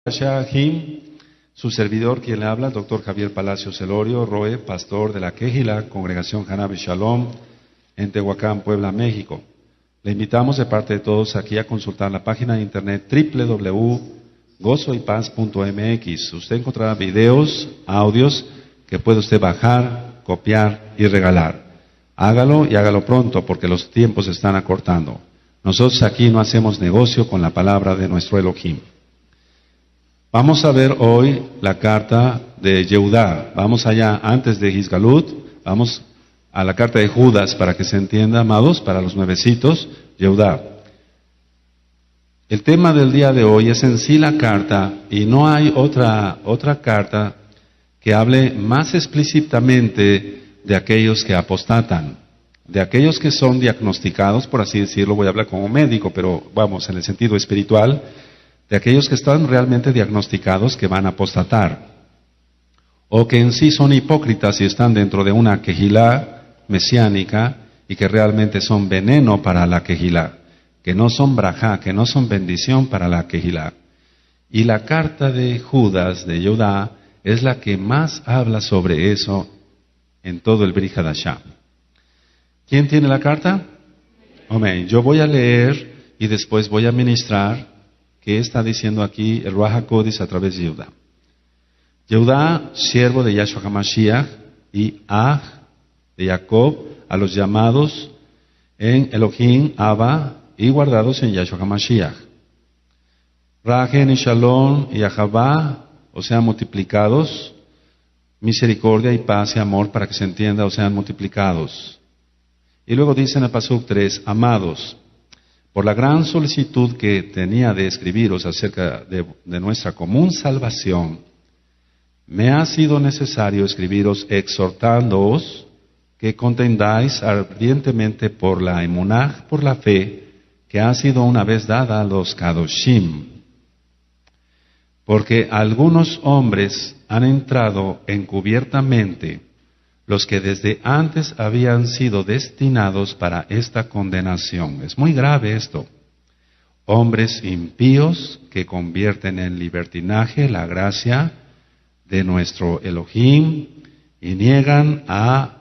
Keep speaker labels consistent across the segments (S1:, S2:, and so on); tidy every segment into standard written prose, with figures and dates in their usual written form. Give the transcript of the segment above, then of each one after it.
S1: Shahim, su servidor quien le habla, el doctor Javier Palacios Elorio, Roe, pastor de la Quejila, Congregación Hanabe Shalom, en Tehuacán, Puebla, México. Le invitamos de parte de todos aquí a consultar la página de internet www.gozoypaz.mx. Usted encontrará videos, audios que puede usted bajar, copiar y regalar. Hágalo y hágalo pronto porque los tiempos se están acortando. Nosotros aquí no hacemos negocio con la palabra de nuestro Elohim. Vamos a ver hoy la carta de Yehudá. Vamos allá, antes de Gizgalut, vamos a la carta de Judas para que se entienda, amados, para los nuevecitos, Yehudá. El tema del día de hoy es en sí la carta, y no hay otra carta que hable más explícitamente de aquellos que apostatan, de aquellos que son diagnosticados, por así decirlo, voy a hablar como médico, pero vamos, en el sentido espiritual, de aquellos que están realmente diagnosticados que van a apostatar, o que en sí son hipócritas y están dentro de una quejilá mesiánica y que realmente son veneno para la quejilá, que no son brajá, que no son bendición para la quejilá. Y la carta de Judas, de Yehudá, es la que más habla sobre eso en todo el Brit Hadashah. ¿Quién tiene la carta? Amén. Yo voy a leer y después voy a ministrar qué está diciendo aquí el Ruach HaKodesh a través de Yehudá. Yehudá, siervo de Yahshua HaMashiach, y Aj de Jacob, a los llamados en Elohim, Abba, y guardados en Yahshua HaMashiach. Rajen y Shalom y Ahavá, o sean multiplicados, misericordia y paz y amor, para que se entienda, o sean multiplicados. Y luego dice en el Pasuk 3, amados, por la gran solicitud que tenía de escribiros acerca de nuestra común salvación, me ha sido necesario escribiros exhortándoos que contendáis ardientemente por la emunah, por la fe, que ha sido una vez dada a los kadoshim. Porque algunos hombres han entrado encubiertamente, los que desde antes habían sido destinados para esta condenación. Es muy grave esto. Hombres impíos que convierten en libertinaje la gracia de nuestro Elohim y niegan a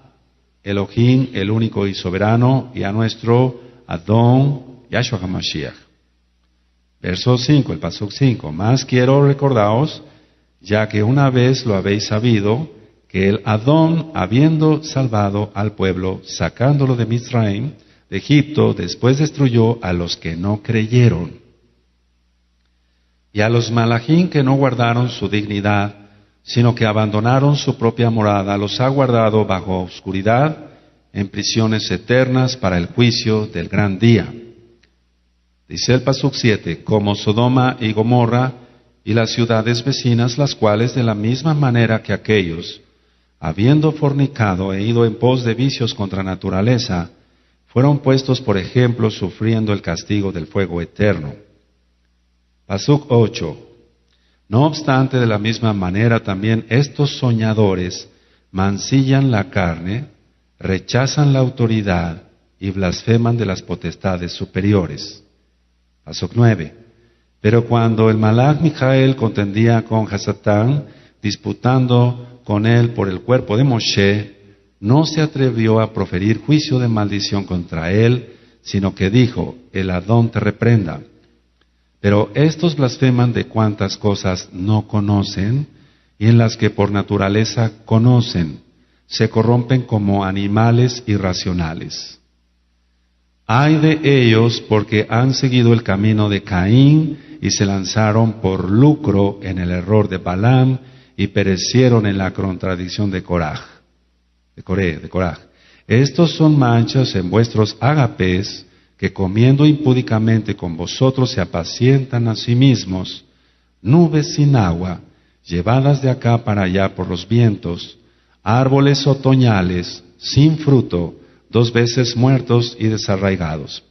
S1: Elohim, el único y soberano, y a nuestro Adón, Yahshua HaMashiach. Verso 5, el Pasuk 5. Más quiero recordaros, ya que una vez lo habéis sabido, que el Adón, habiendo salvado al pueblo, sacándolo de Mizraim, de Egipto, después destruyó a los que no creyeron. Y a los malachim que no guardaron su dignidad, sino que abandonaron su propia morada, los ha guardado bajo oscuridad, en prisiones eternas para el juicio del gran día. Dice el Pasuk 7, como Sodoma y Gomorra y las ciudades vecinas, las cuales de la misma manera que aquellos, habiendo fornicado e ido en pos de vicios contra naturaleza, fueron puestos por ejemplo sufriendo el castigo del fuego eterno. Pasuk 8. No obstante, de la misma manera también estos soñadores mancillan la carne, rechazan la autoridad y blasfeman de las potestades superiores. Pasuk 9. Pero cuando el Malach Mijael contendía con Hasatán, disputando con él por el cuerpo de Moshe, no se atrevió a proferir juicio de maldición contra él, sino que dijo, el Adón te reprenda. Pero estos blasfeman de cuantas cosas no conocen, y en las que por naturaleza conocen, se corrompen como animales irracionales. Ay de ellos, porque han seguido el camino de Caín, y se lanzaron por lucro en el error de Balaam, y perecieron en la contradicción de Coraj. Estos son manchas en vuestros agapés, que comiendo impúdicamente con vosotros se apacientan a sí mismos, nubes sin agua, llevadas de acá para allá por los vientos, árboles otoñales, sin fruto, 2 veces muertos y desarraigados.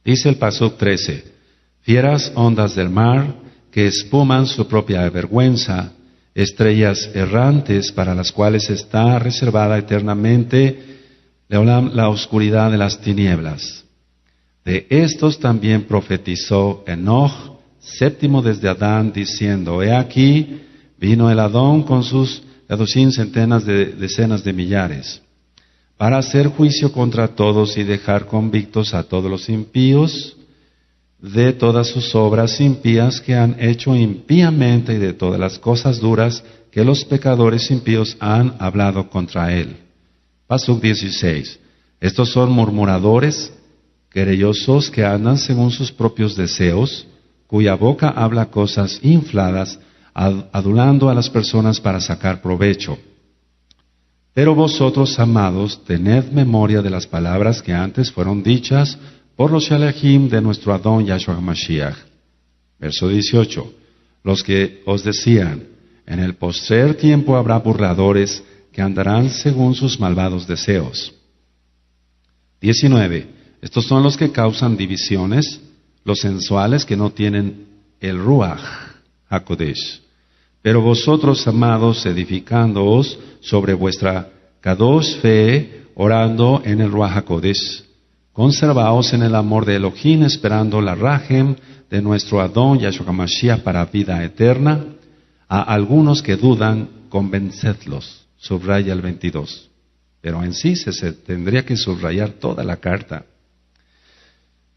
S1: Dice el Pasuk 13, fieras ondas del mar, que espuman su propia vergüenza, estrellas errantes para las cuales está reservada eternamente la oscuridad de las tinieblas. De estos también profetizó Enoch, séptimo desde Adán, diciendo, he aquí, vino el Adón con sus centenas de decenas de millares, para hacer juicio contra todos y dejar convictos a todos los impíos de todas sus obras impías que han hecho impíamente y de todas las cosas duras que los pecadores impíos han hablado contra él. Pasuk 16. Estos son murmuradores, querellosos que andan según sus propios deseos, cuya boca habla cosas infladas, adulando a las personas para sacar provecho. Pero vosotros, amados, tened memoria de las palabras que antes fueron dichas por los Shalachim de nuestro Adón Yahshua HaMashiach. Verso 18. Los que os decían, en el postrer tiempo habrá burladores que andarán según sus malvados deseos. 19. Estos son los que causan divisiones, los sensuales que no tienen el Ruach HaKodesh. Pero vosotros, amados, edificándoos sobre vuestra Kadosh fe, orando en el Ruach HaKodesh, conservaos en el amor de Elohim, esperando la Rahem de nuestro Adón Yahshua HaMashiach para vida eterna. A algunos que dudan, convencedlos. Subraya el 22. Pero en sí se tendría que subrayar toda la carta.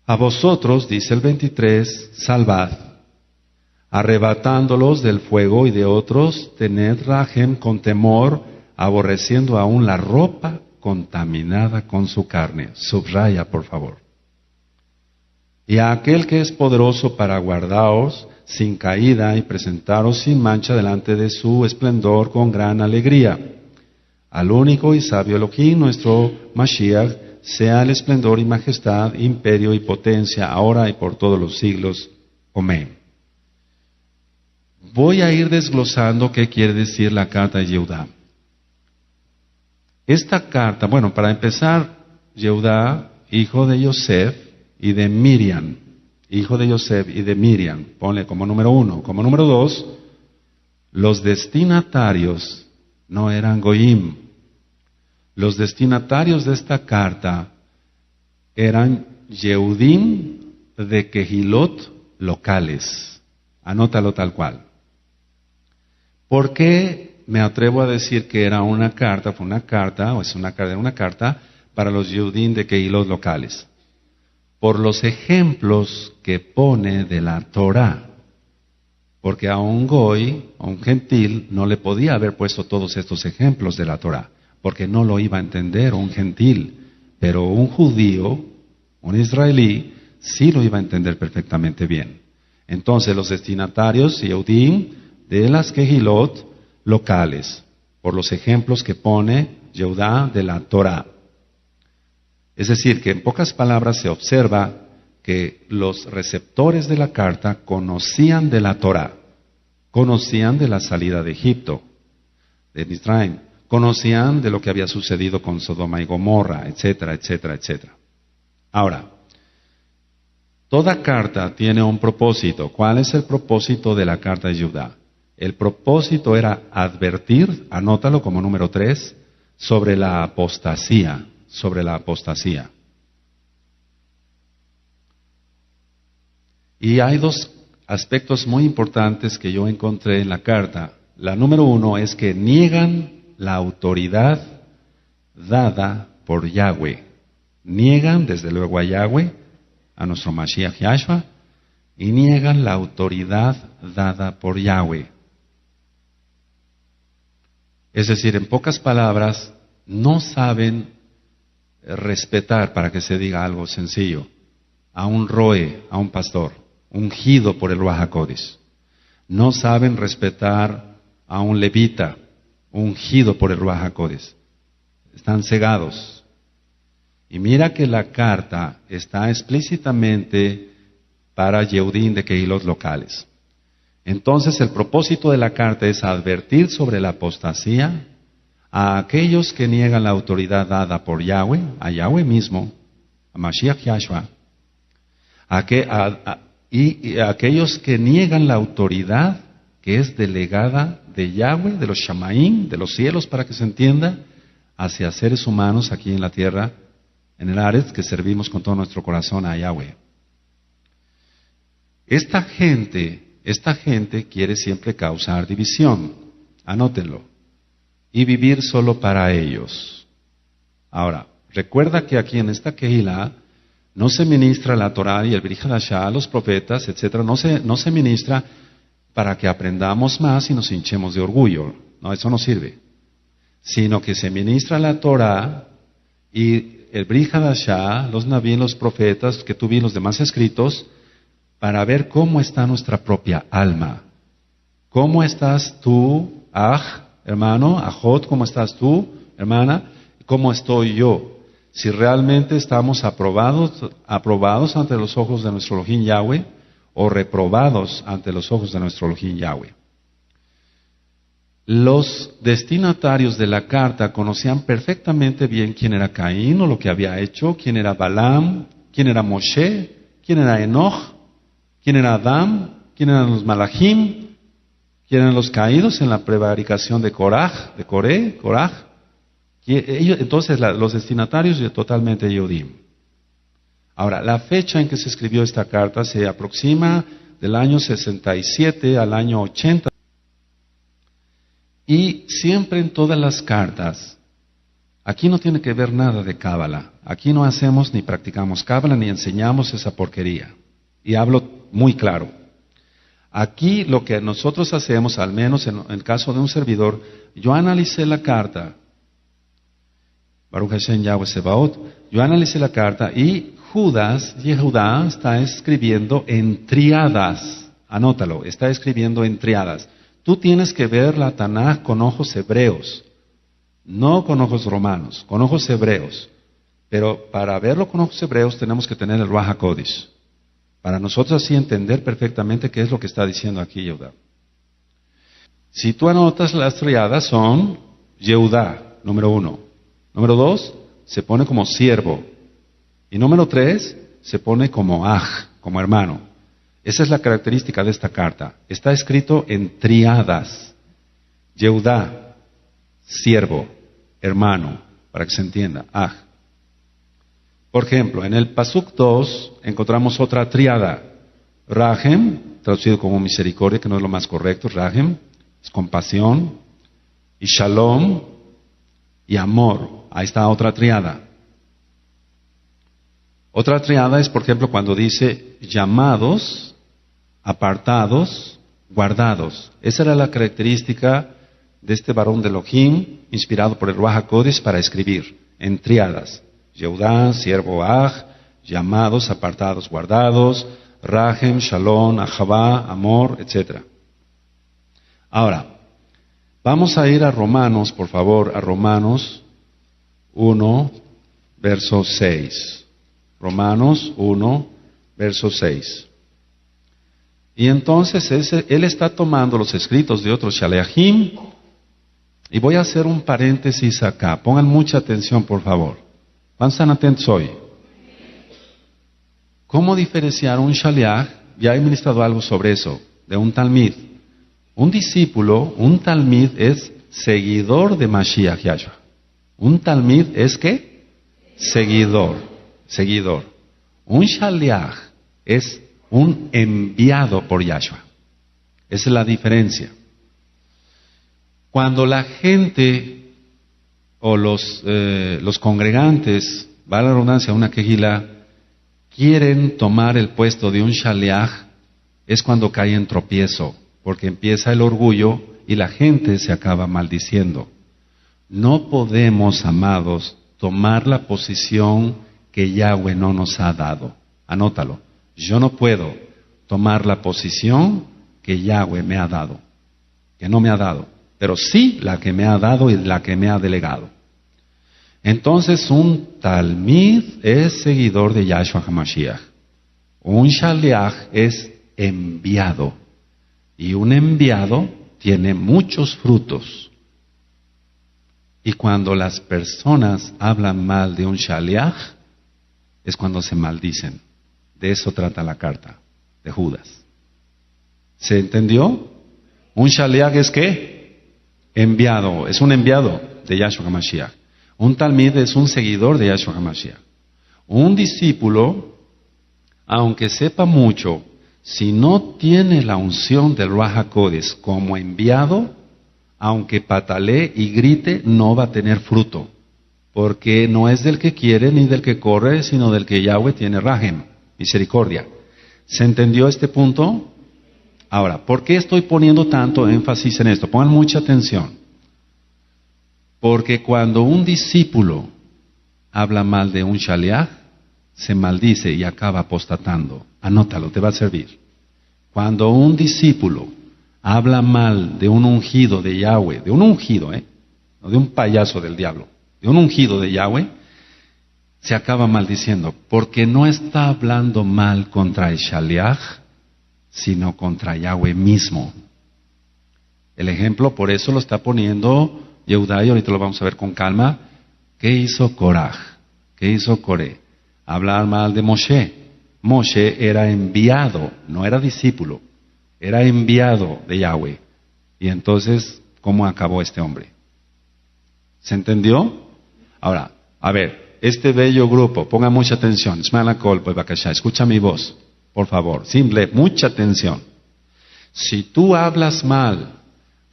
S1: A vosotros, dice el 23, salvad, arrebatándolos del fuego, y de otros tened rajem con temor, aborreciendo aún la ropa contaminada con su carne. Subraya, por favor. Y a aquel que es poderoso para guardaros sin caída y presentaros sin mancha delante de su esplendor con gran alegría. Al único y sabio Elohim, nuestro Mashiach, sea el esplendor y majestad, imperio y potencia, ahora y por todos los siglos. Amén. Voy a ir desglosando qué quiere decir la carta de Yehudá. Esta carta, bueno, para empezar, Yehudá, hijo de Yosef y de Miriam, hijo de Yosef y de Miriam, ponle como número 1. Como número 2, los destinatarios no eran Goyim. Los destinatarios de esta carta eran Yehudim de Kehilot locales. Anótalo tal cual. ¿Por qué me atrevo a decir que era una carta, fue una carta, o es una carta para los Yehudim de Kehilot locales? Por los ejemplos que pone de la Torah. Porque a un goy, a un gentil, no le podía haber puesto todos estos ejemplos de la Torah, porque no lo iba a entender un gentil. Pero un judío, un israelí, sí lo iba a entender perfectamente bien. Entonces los destinatarios, Yehudim, de las Kehilot locales, por los ejemplos que pone Yehudá de la Torah. Es decir, que en pocas palabras se observa que los receptores de la carta conocían de la Torah, conocían de la salida de Egipto, de Misraim, conocían de lo que había sucedido con Sodoma y Gomorra, etcétera, etcétera, etcétera. Ahora, toda carta tiene un propósito. ¿Cuál es el propósito de la carta de Judá? El propósito era advertir, anótalo como número 3, sobre la apostasía, Y hay dos aspectos muy importantes que yo encontré en la carta. La número 1 es que niegan la autoridad dada por Yahweh. Niegan desde luego a Yahweh, a nuestro Mashiach Yahshua, y niegan la autoridad dada por Yahweh. Es decir, en pocas palabras, no saben respetar, para que se diga algo sencillo, a un roe, a un pastor, ungido por el Ruach HaKodesh. No saben respetar a un levita, ungido por el Ruach HaKodesh. Están cegados. Y mira que la carta está explícitamente para Yehudim de Kehilot locales. Entonces el propósito de la carta es advertir sobre la apostasía a aquellos que niegan la autoridad dada por Yahweh, a Yahweh mismo, a Mashiach Yahshua, y a aquellos que niegan la autoridad que es delegada de Yahweh, de los Shamaim, de los cielos, para que se entienda, hacia seres humanos aquí en la tierra, en el Aretz, que servimos con todo nuestro corazón a Yahweh. Esta gente quiere siempre causar división. Anótenlo. Y vivir solo para ellos. Ahora, recuerda que aquí en esta Kehilá no se ministra la Torah y el Brit Hadashah, los profetas, etcétera. No se ministra para que aprendamos más y nos hinchemos de orgullo. No, eso no sirve. Sino que se ministra la Torah y el Brit Hadashah, los Naví, los profetas, que tú vi los demás escritos, para ver cómo está nuestra propia alma. ¿Cómo estás tú, hermano? Ajot, ¿cómo estás tú, hermana? ¿Cómo estoy yo? Si realmente estamos aprobados ante los ojos de nuestro Elohim Yahweh o reprobados ante los ojos de nuestro Elohim Yahweh. Los destinatarios de la carta conocían perfectamente bien quién era Caín o lo que había hecho, quién era Balaam, quién era Moshe, quién era Enoch, quién era Adán, quién eran los Malachim, quién eran los caídos en la prevaricación de Korah. Entonces los destinatarios totalmente Yehudim. Ahora, la fecha en que se escribió esta carta se aproxima del año 67 al año 80. Y siempre en todas las cartas, aquí no tiene que ver nada de Cábala. Aquí no hacemos ni practicamos Cábala ni enseñamos esa porquería. Y hablo muy claro. Aquí lo que nosotros hacemos, al menos en el caso de un servidor, yo analicé la carta, Baruch Hashem Yahweh Sebaot, yo analicé la carta y Yehudá está escribiendo en triadas. Anótalo, está escribiendo en triadas. Tú tienes que ver la Tanaj con ojos hebreos, no con ojos romanos, con ojos hebreos. Pero para verlo con ojos hebreos tenemos que tener el Ruach HaKodesh, para nosotros así entender perfectamente qué es lo que está diciendo aquí Yehudá. Si tú anotas, las triadas son Yehudá, número 1. Número 2, se pone como siervo. Y número 3, se pone como como hermano. Esa es la característica de esta carta. Está escrito en triadas. Yehudá, siervo, hermano, para que se entienda. Por ejemplo, en el Pasuk 2 encontramos otra triada. Rahem, traducido como misericordia, que no es lo más correcto. Rahem es compasión. Y Shalom y amor. Ahí está otra triada. Otra triada es, por ejemplo, cuando dice llamados, apartados, guardados. Esa era la característica de este varón de Elohim, inspirado por el Ruach HaKodesh para escribir en triadas. Yehudá, siervo llamados, apartados, guardados, Rahem, Shalom, Ahavá, amor, etc. Ahora, vamos a ir a Romanos, por favor, a Romanos 1, verso 6. Romanos 1, verso 6. Y entonces él está tomando los escritos de otros Shaleachim, y voy a hacer un paréntesis acá. Pongan mucha atención, por favor. ¿Cuántos están atentos hoy? ¿Cómo diferenciar un Shaleach? Ya he ministrado algo sobre eso, de un Talmid. Un discípulo, un Talmid es seguidor de Mashiach Yahshua. Un Talmid es ¿qué? Seguidor. Un Shaleach es un enviado por Yahshua. Esa es la diferencia. Cuando la gente o los congregantes, va la redundancia, una quejila, quieren tomar el puesto de un Shaleach, es cuando cae en tropiezo, porque empieza el orgullo y la gente se acaba maldiciendo. No podemos, amados, tomar la posición que Yahweh no nos ha dado. Anótalo. Yo no puedo tomar la posición que Yahweh me ha dado, que no me ha dado, pero sí la que me ha dado y la que me ha delegado. Entonces un Talmid es seguidor de Yahshua HaMashiach. Un Shaleach es enviado. Y un enviado tiene muchos frutos. Y cuando las personas hablan mal de un Shaleach, es cuando se maldicen. De eso trata la carta de Judas. ¿Se entendió? Un Shaleach es ¿qué? Enviado. Es un enviado de Yahshua HaMashiach. Un Talmid es un seguidor de Yahshua HaMashiach. Un discípulo, aunque sepa mucho, Si no tiene la unción del Ruach HaKodesh como enviado, aunque patalee y grite, no va a tener fruto. Porque no es del que quiere ni del que corre, sino del que Yahweh tiene Rahem, misericordia. ¿Se entendió este punto? Ahora, ¿por qué estoy poniendo tanto énfasis en esto? Pongan mucha atención. Porque cuando un discípulo habla mal de un shaliach, se maldice y acaba apostatando. Anótalo, te va a servir. Cuando un discípulo habla mal de un ungido de Yahweh, de un ungido, no de un payaso del diablo, de un ungido de Yahweh, se acaba maldiciendo, porque no está hablando mal contra el shaliach, sino contra Yahweh mismo. El ejemplo, por eso lo está poniendo Yehudá, y ahorita lo vamos a ver con calma. ¿Qué hizo Koraj? ¿Qué hizo Coré? Hablar mal de Moshe. Moshe era enviado, no era discípulo, era enviado de Yahweh. Y entonces, ¿cómo acabó este hombre? ¿Se entendió? Ahora, a ver, este bello grupo, ponga mucha atención. Escucha mi voz, por favor. Simple, mucha atención. Si tú hablas mal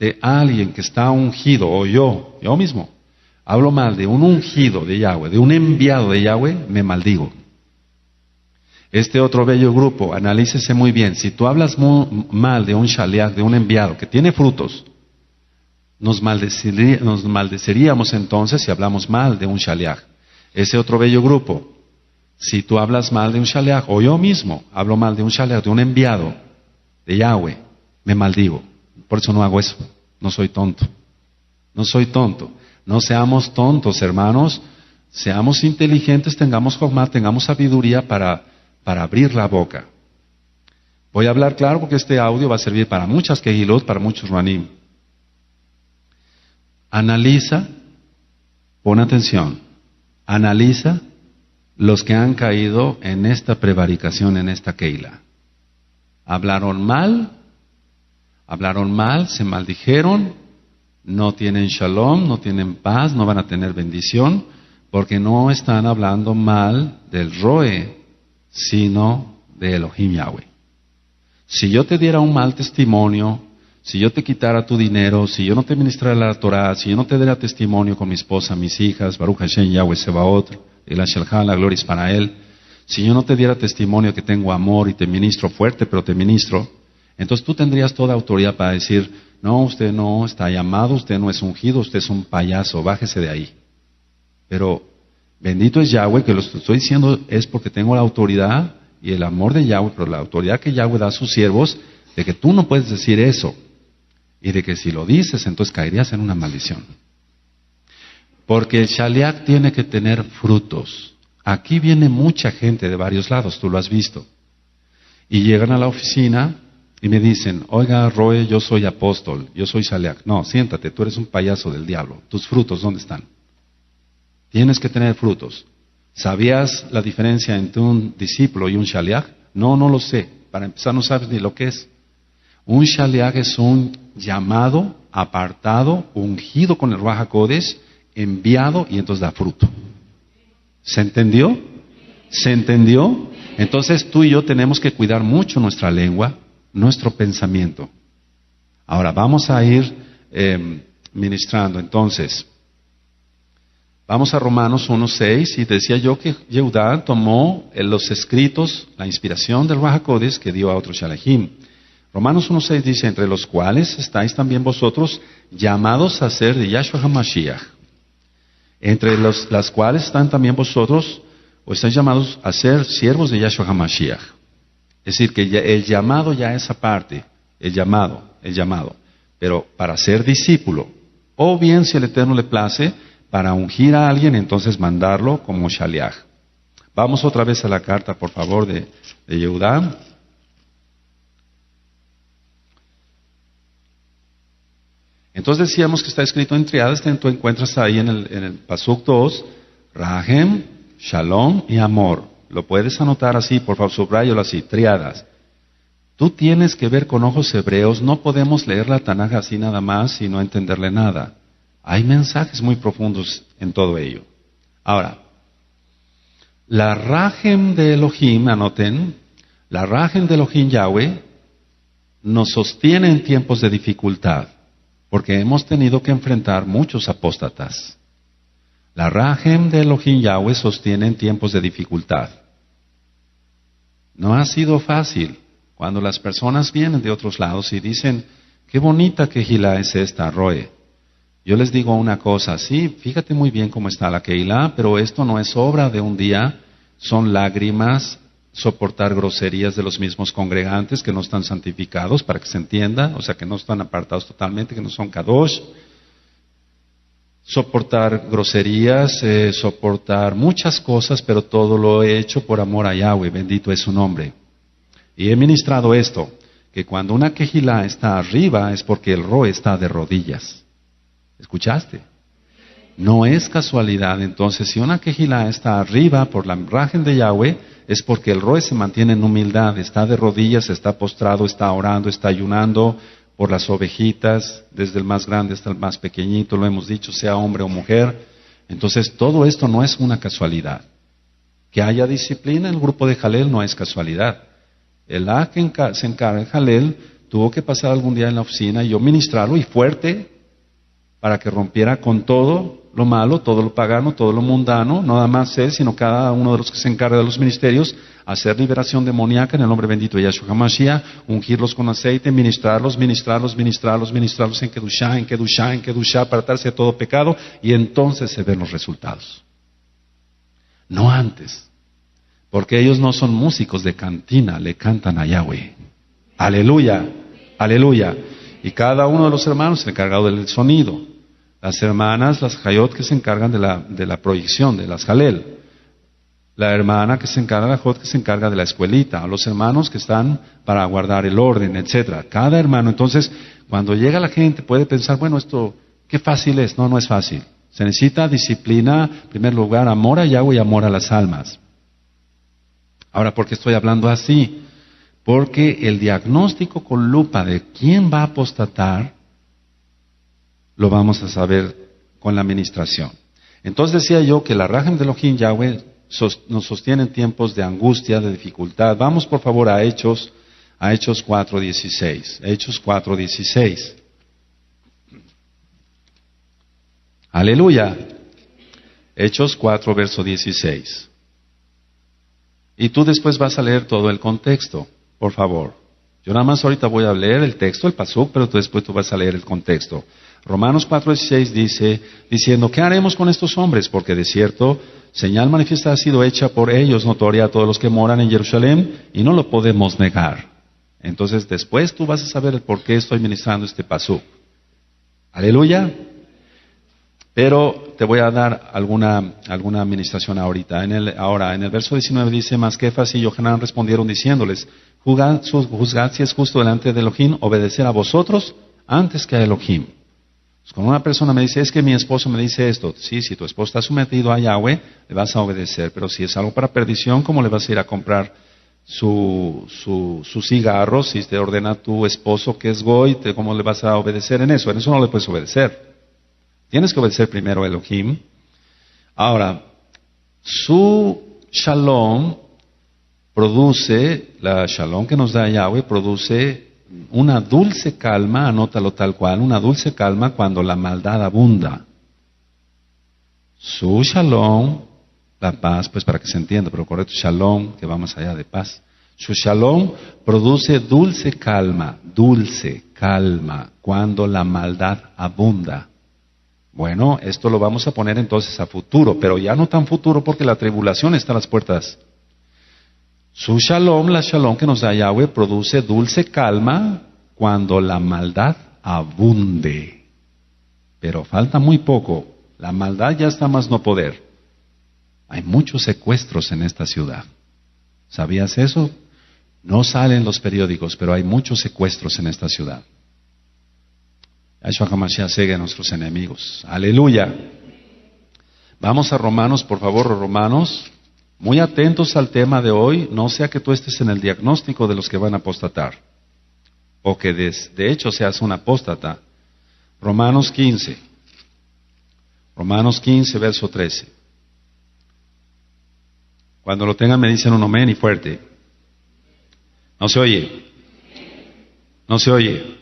S1: de alguien que está ungido, o yo mismo, hablo mal de un ungido de Yahweh, de un enviado de Yahweh, me maldigo. Este otro bello grupo, analícese muy bien. Si tú hablas mal de un shaliach, de un enviado que tiene frutos, nos maldeceríamos entonces si hablamos mal de un shaliach. Ese otro bello grupo, si tú hablas mal de un shaliach, o yo mismo hablo mal de un shaliach, de un enviado de Yahweh, me maldigo. Por eso no hago eso. No soy tonto. No soy tonto. No seamos tontos, hermanos. Seamos inteligentes, tengamos jochma, tengamos sabiduría para abrir la boca. Voy a hablar claro porque este audio va a servir para muchas kehilot, para muchos ranim. Analiza, pon atención, analiza los que han caído en esta prevaricación, en esta keila. Hablaron mal, se maldijeron, no tienen shalom, no tienen paz, no van a tener bendición, porque no están hablando mal del Roe, sino de Elohim Yahweh. Si yo te diera un mal testimonio, si yo te quitara tu dinero, si yo no te ministrara la Torah, si yo no te diera testimonio con mi esposa, mis hijas, Baruch Hashem Yahweh Sebaot, el Ashelhan, la gloria es para él, si yo no te diera testimonio que tengo amor y te ministro fuerte, pero te ministro, entonces tú tendrías toda autoridad para decir, no, usted no está llamado, usted no es ungido, usted es un payaso, bájese de ahí. Pero bendito es Yahweh, que lo que estoy diciendo es porque tengo la autoridad y el amor de Yahweh, pero la autoridad que Yahweh da a sus siervos, de que tú no puedes decir eso. Y de que si lo dices, entonces caerías en una maldición. Porque el shaliach tiene que tener frutos. Aquí viene mucha gente de varios lados, tú lo has visto. Y llegan a la oficina y me dicen, oiga, Roe, yo soy apóstol, yo soy shaliach. No, siéntate, tú eres un payaso del diablo. ¿Tus frutos dónde están? Tienes que tener frutos. ¿Sabías la diferencia entre un discípulo y un shaliach? No, no lo sé. Para empezar, no sabes ni lo que es. Un shaliach es un llamado, apartado, ungido con el Ruach HaKodesh, enviado y entonces da fruto. ¿Se entendió? ¿Se entendió? Entonces tú y yo tenemos que cuidar mucho nuestra lengua, nuestro pensamiento. Ahora vamos a ir ministrando. Entonces, vamos a Romanos 1:6 y decía yo que Yehudá tomó los escritos, la inspiración del Ruach HaKodesh que dio a otros shaliachim. Romanos 1:6 dice, entre los cuales estáis también vosotros llamados a ser de Yahshua HaMashiach. Entre las cuales están también vosotros, o estáis llamados a ser siervos de Yahshua HaMashiach. Es decir, que el llamado ya es aparte, el llamado. Pero para ser discípulo, o bien si el Eterno le place, para ungir a alguien, entonces mandarlo como shaliach. Vamos otra vez a la carta, por favor, de Yehudá. Entonces decíamos que está escrito en triadas, tú encuentras ahí en el Pasuk 2, Rahem, Shalom y Amor. Lo puedes anotar así, por favor, subráyalo así, triadas. Tú tienes que ver con ojos hebreos, no podemos leer la Tanaj así nada más y no entenderle nada. Hay mensajes muy profundos en todo ello. Ahora, la Rahem de Elohim, anoten, La Rajem de Elohim Yahweh nos sostiene en tiempos de dificultad, porque hemos tenido que enfrentar muchos apóstatas. La Rajem de Elohim Yahweh sostiene en tiempos de dificultad. No ha sido fácil. Cuando las personas vienen de otros lados y dicen, qué bonita Kehilá es esta, Roe. Yo les digo una cosa, sí, fíjate muy bien cómo está la Kehilá, pero esto no es obra de un día, son lágrimas, soportar groserías de los mismos congregantes que no están santificados, para que se entienda, o sea, que no están apartados totalmente, que no son kadosh. Soportar groserías, soportar muchas cosas, pero todo lo he hecho por amor a Yahweh, bendito es su nombre. Y he ministrado esto, que cuando una quejilá está arriba es porque el roe está de rodillas. ¿Escuchaste? No es casualidad, entonces, si una quejilá está arriba por la rajen de Yahweh, es porque el roe se mantiene en humildad, está de rodillas, está postrado, está orando, está ayunando por las ovejitas, desde el más grande hasta el más pequeñito, lo hemos dicho, sea hombre o mujer. Entonces, todo esto no es una casualidad. Que haya disciplina en el grupo de Jalel no es casualidad. El que se encarga de Jalel tuvo que pasar algún día en la oficina y yo ministrarlo y fuerte para que rompiera con todo lo malo, todo lo pagano, todo lo mundano, no nada más él, sino cada uno de los que se encarga de los ministerios, hacer liberación demoníaca en el nombre bendito de Yahshua HaMashiach, ungirlos con aceite, ministrarlos en Kedushá, apartarse de todo pecado, y entonces se ven los resultados. No antes. Porque ellos no son músicos de cantina, le cantan a Yahweh. Aleluya, aleluya. Y cada uno de los hermanos es encargado del sonido. Las hermanas, las Hayot, que se encargan de la proyección, de las Jalel. La hermana que se encarga, la Jot, que se encarga de la escuelita. Los hermanos que están para guardar el orden, etcétera. Cada hermano. Entonces, cuando llega la gente puede pensar, bueno, esto, qué fácil es. No, no es fácil. Se necesita disciplina, en primer lugar, amor a Yahweh y amor a las almas. Ahora, ¿por qué estoy hablando así? Porque el diagnóstico con lupa de quién va a apostatar, lo vamos a saber con la administración. Entonces decía yo que la Rajem de Elohim Yahweh nos sostiene en tiempos de angustia, de dificultad. Vamos por favor a Hechos 4:16. Hechos 4:16. Aleluya. Hechos 4, verso 16. Y tú después vas a leer todo el contexto, por favor. Yo nada más ahorita voy a leer el texto, el pasuk, pero después tú vas a leer el contexto. Romanos 4:16 dice, diciendo, ¿qué haremos con estos hombres? Porque de cierto, señal manifiesta ha sido hecha por ellos, notoria a todos los que moran en Jerusalén, y no lo podemos negar. Entonces después tú vas a saber el por qué estoy ministrando este pasuk. Aleluya. Pero te voy a dar alguna administración ahorita. En el verso 19 dice, mas Kefas y Yohanan respondieron diciéndoles, juzgad si es justo delante de Elohim obedecer a vosotros antes que a Elohim. Pues cuando una persona me dice, es que mi esposo me dice esto, sí, si tu esposo está sometido a Yahweh, le vas a obedecer, pero si es algo para perdición, ¿cómo le vas a ir a comprar su cigarro? Si te ordena tu esposo que es goy, ¿cómo le vas a obedecer en eso? En eso no le puedes obedecer. Tienes que obedecer primero a Elohim. Ahora, su shalom produce, la shalom que nos da Yahweh, produce una dulce calma, anótalo tal cual, una dulce calma cuando la maldad abunda. Su shalom, la paz, pues para que se entienda, pero correcto, shalom, que va más allá de paz. Su shalom produce dulce calma, cuando la maldad abunda. Bueno, esto lo vamos a poner entonces a futuro, pero ya no tan futuro porque la tribulación está a las puertas. Su shalom, la shalom que nos da Yahweh, produce dulce calma cuando la maldad abunde. Pero falta muy poco. La maldad ya está más no poder. Hay muchos secuestros en esta ciudad. ¿Sabías eso? No salen los periódicos, pero hay muchos secuestros en esta ciudad. Yahshua HaMashiach sigue a nuestros enemigos. Aleluya. Vamos a Romanos, por favor, Romanos. Muy atentos al tema de hoy, no sea que tú estés en el diagnóstico de los que van a apostatar. O que de hecho seas un apóstata. Romanos 15. Romanos 15, verso 13. Cuando lo tengan me dicen un amén y fuerte. No se oye. No se oye.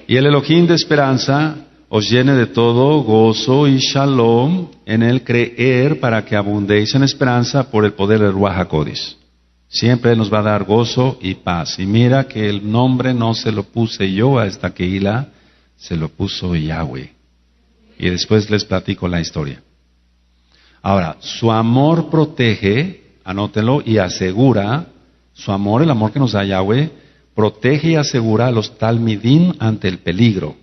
S1: Y el Elohim de esperanza os llene de todo gozo y shalom en el creer para que abundéis en esperanza por el poder del Ruach HaKodesh. Siempre nos va a dar gozo y paz. Y mira que el nombre no se lo puse yo a esta Kehila, se lo puso Yahweh. Y después les platico la historia. Ahora, su amor protege, anótenlo, y asegura, su amor, el amor que nos da Yahweh, protege y asegura a los talmidim ante el peligro.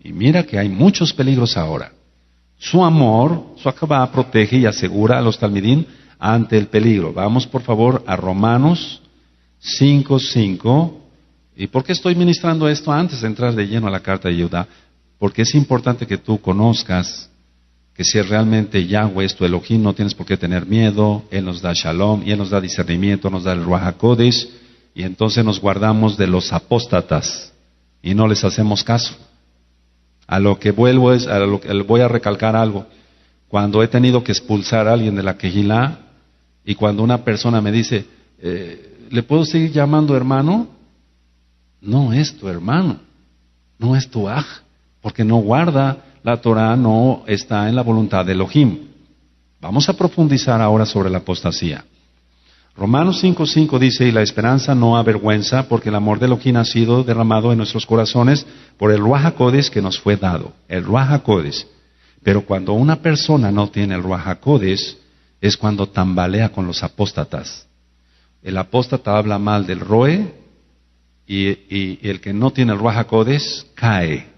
S1: Y mira que hay muchos peligros ahora. Su amor, su akabá, protege y asegura a los talmidim ante el peligro. Vamos por favor a Romanos 5:5. ¿Y por qué estoy ministrando esto antes de entrar de lleno a la carta de Judá? Porque es importante que tú conozcas que si realmente Yahweh es tu Elohim, no tienes por qué tener miedo. Él nos da shalom y Él nos da discernimiento, nos da el Ruach HaKodesh, y entonces nos guardamos de los apóstatas y no les hacemos caso. A lo que vuelvo es, a lo que voy a recalcar algo. Cuando he tenido que expulsar a alguien de la Kehilá, y cuando una persona me dice, ¿le puedo seguir llamando hermano? No es tu hermano, no es tu aj, porque no guarda la Torah, no está en la voluntad de Elohim. Vamos a profundizar ahora sobre la apostasía. Romanos 5:5 dice, y la esperanza no avergüenza, porque el amor de Elohim ha sido derramado en nuestros corazones por el Ruach HaKodesh que nos fue dado, el Ruach HaKodesh. Pero cuando una persona no tiene el Ruach HaKodesh, es cuando tambalea con los apóstatas. El apóstata habla mal del Roe, y el que no tiene el Ruach HaKodesh cae,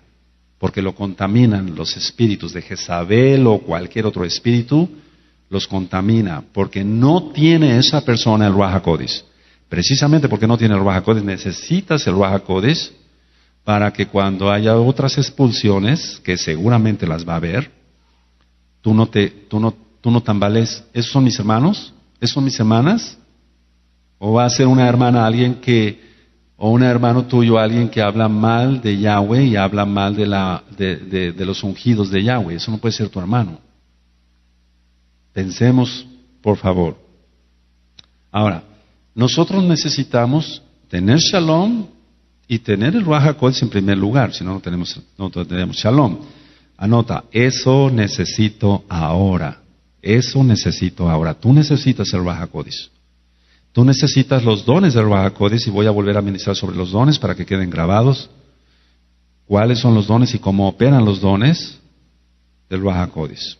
S1: porque lo contaminan los espíritus de Jezabel o cualquier otro espíritu, los contamina, porque no tiene esa persona el Ruach HaKodesh. Precisamente porque no tiene el Ruach HaKodesh, necesitas el Ruach HaKodesh para que cuando haya otras expulsiones, que seguramente las va a haber, tú no tambalees. ¿Esos son mis hermanos? ¿Esos son mis hermanas? ¿O va a ser una hermana o un hermano tuyo, alguien que habla mal de Yahweh y habla mal de los ungidos de Yahweh? Eso no puede ser tu hermano. Pensemos, por favor. Ahora, nosotros necesitamos tener shalom y tener el Ruach HaKodesh en primer lugar, si no, no tenemos shalom. Anota, eso necesito ahora. Eso necesito ahora. Tú necesitas el Ruach HaKodesh. Tú necesitas los dones del Ruach HaKodesh, y voy a volver a ministrar sobre los dones para que queden grabados. ¿Cuáles son los dones y cómo operan los dones del Ruach HaKodesh?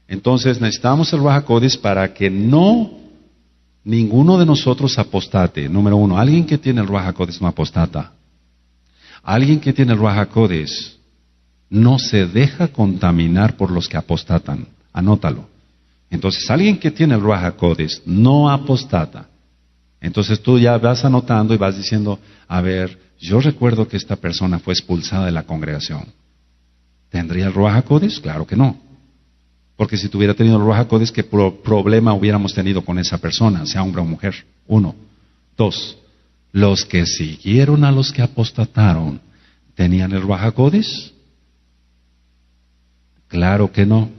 S1: Entonces necesitamos el Ruach HaKodesh para que ninguno de nosotros apostate. Número uno, alguien que tiene el Ruach HaKodesh no apostata. Alguien que tiene el Ruach HaKodesh no se deja contaminar por los que apostatan. Anótalo. Entonces, alguien que tiene el Ruach HaKodesh no apostata. Entonces tú ya vas anotando y vas diciendo, a ver, yo recuerdo que esta persona fue expulsada de la congregación. ¿Tendría el Ruach HaKodesh? Claro que no. Porque si tuviera tenido el Ruach HaKodesh, ¿qué problema hubiéramos tenido con esa persona, sea hombre o mujer? 1. 2. Los que siguieron a los que apostataron, ¿tenían el Ruach HaKodesh? Claro que no.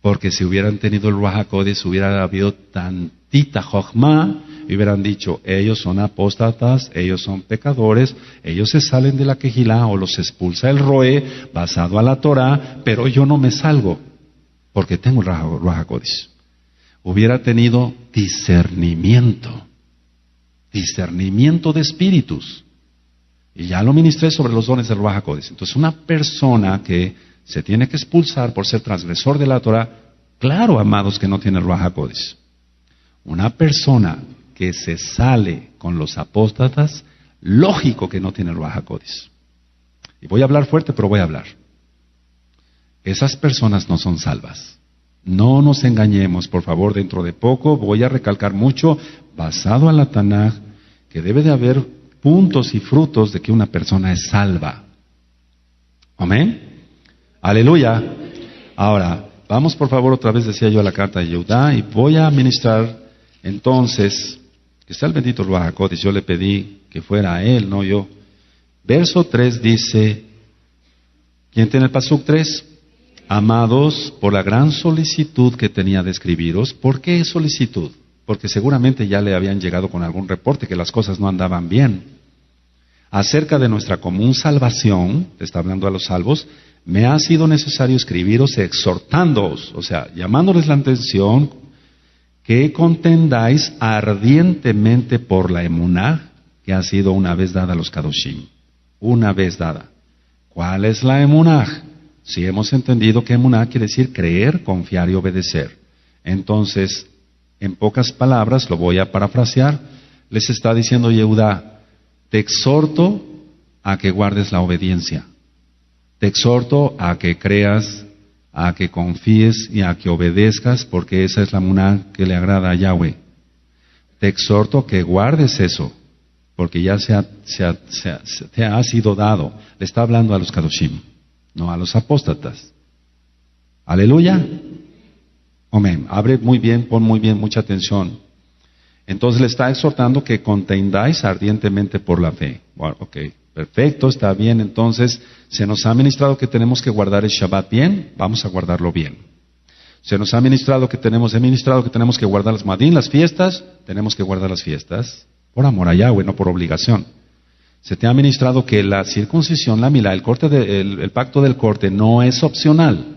S1: Porque si hubieran tenido el Ruach HaKodesh, hubiera habido tantita jochma, y hubieran dicho, ellos son apóstatas, ellos son pecadores, ellos se salen de la Kehilá o los expulsa el Roe, basado a la Torah, pero yo no me salgo, porque tengo el Ruach HaKodesh. Hubiera tenido discernimiento de espíritus. Y ya lo ministré sobre los dones del Ruach HaKodesh. Entonces, una persona que se tiene que expulsar por ser transgresor de la Torah, claro, amados, que no tiene el Ruach HaKodesh. Una persona que se sale con los apóstatas, lógico que no tiene el Ruach HaKodesh. Y voy a hablar fuerte, pero voy a hablar. Esas personas no son salvas. No nos engañemos, por favor. Dentro de poco voy a recalcar mucho, basado en la Tanaj, que debe de haber puntos y frutos de que una persona es salva. Amén. Aleluya. Ahora, vamos por favor otra vez, decía yo, a la carta de Judá, y voy a ministrar entonces, que está el bendito Ruach HaKodesh. Yo le pedí que fuera a él, no yo. Verso 3 dice, ¿quién tiene el pasuk 3? Amados, por la gran solicitud que tenía de escribiros. ¿Por qué solicitud? porque seguramente ya le habían llegado con algún reporte que las cosas no andaban bien. Acerca de nuestra común salvación, está hablando a los salvos, me ha sido necesario escribiros exhortándoos, o sea, llamándoles la atención, que contendáis ardientemente por la emuná que ha sido una vez dada a los kadoshim. Una vez dada. ¿Cuál es la emuná? Si hemos entendido que emuná quiere decir creer, confiar y obedecer. Entonces, en pocas palabras, lo voy a parafrasear, les está diciendo Yehudá, te exhorto a que guardes la obediencia. Te exhorto a que creas, a que confíes y a que obedezcas, porque esa es la emuná que le agrada a Yahweh. Te exhorto que guardes eso, porque ya te ha sido dado. Le está hablando a los kadoshim, no a los apóstatas. Aleluya. Amén. Abre muy bien, pon muy bien, mucha atención. Entonces le está exhortando que contendáis ardientemente por la fe. Bueno, ok, perfecto, está bien. Entonces, se nos ha ministrado que tenemos que guardar el Shabbat bien, vamos a guardarlo bien. Se nos ha ministrado que tenemos que guardar las Madín, las fiestas, tenemos que guardar las fiestas por amor a Yahweh, no por obligación. Se te ha ministrado que la circuncisión, la milá, el pacto del corte no es opcional,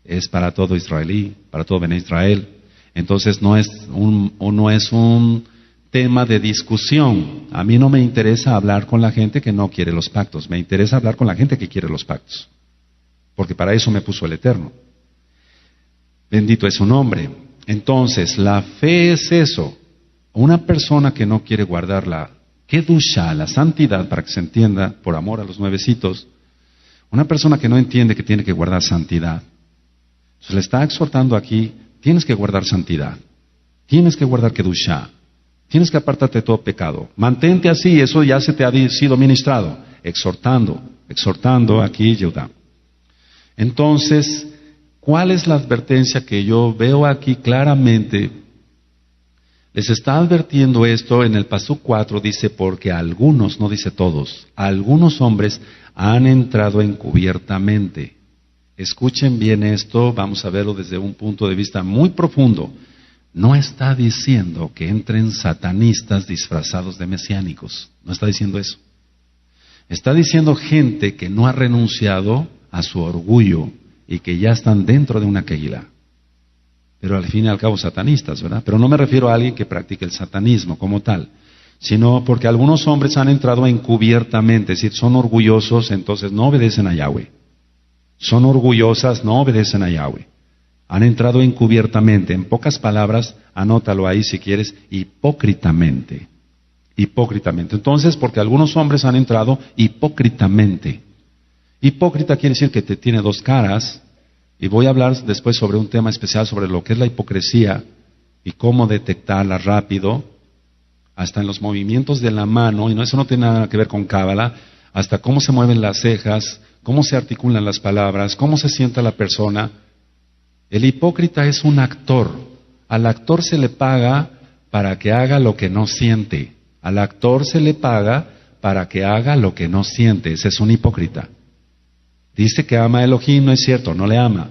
S1: es para todo israelí, para todo Bene Israel. Entonces no es un tema de discusión. A mí no me interesa hablar con la gente que no quiere los pactos, me interesa hablar con la gente que quiere los pactos, porque para eso me puso el Eterno. Bendito es su nombre. Entonces, la fe es eso. Una persona que no quiere guardar la kedusha, la santidad, para que se entienda, por amor a los nuevecitos, una persona que no entiende que tiene que guardar santidad, entonces le está exhortando aquí, tienes que guardar santidad, tienes que guardar kedusha, tienes que apartarte de todo pecado, mantente así, eso ya se te ha sido ministrado, exhortando aquí Yehudá. Entonces, ¿cuál es la advertencia que yo veo aquí claramente? Les está advirtiendo esto en el Pasuk 4, dice, porque algunos, no dice todos, algunos hombres han entrado encubiertamente. Escuchen bien esto, vamos a verlo desde un punto de vista muy profundo. No está diciendo que entren satanistas disfrazados de mesiánicos, no está diciendo eso. Está diciendo gente que no ha renunciado a su orgullo y que ya están dentro de una kehilá. Pero al fin y al cabo satanistas, ¿verdad? Pero no me refiero a alguien que practique el satanismo como tal, sino porque algunos hombres han entrado encubiertamente, es decir, son orgullosos, entonces no obedecen a Yahweh. Son orgullosas, no obedecen a Yahweh. Han entrado encubiertamente, en pocas palabras, anótalo ahí si quieres, hipócritamente. Hipócritamente. Entonces, porque algunos hombres han entrado hipócritamente. Hipócrita quiere decir que tiene dos caras, y voy a hablar después sobre un tema especial sobre lo que es la hipocresía y cómo detectarla rápido, hasta en los movimientos de la mano, y eso no tiene nada que ver con cábala, hasta cómo se mueven las cejas, cómo se articulan las palabras, cómo se sienta la persona. El hipócrita es un actor. Al actor se le paga para que haga lo que no siente. Al actor se le paga para que haga lo que no siente. Ese es un hipócrita. Dice que ama a Elohim, no es cierto, no le ama.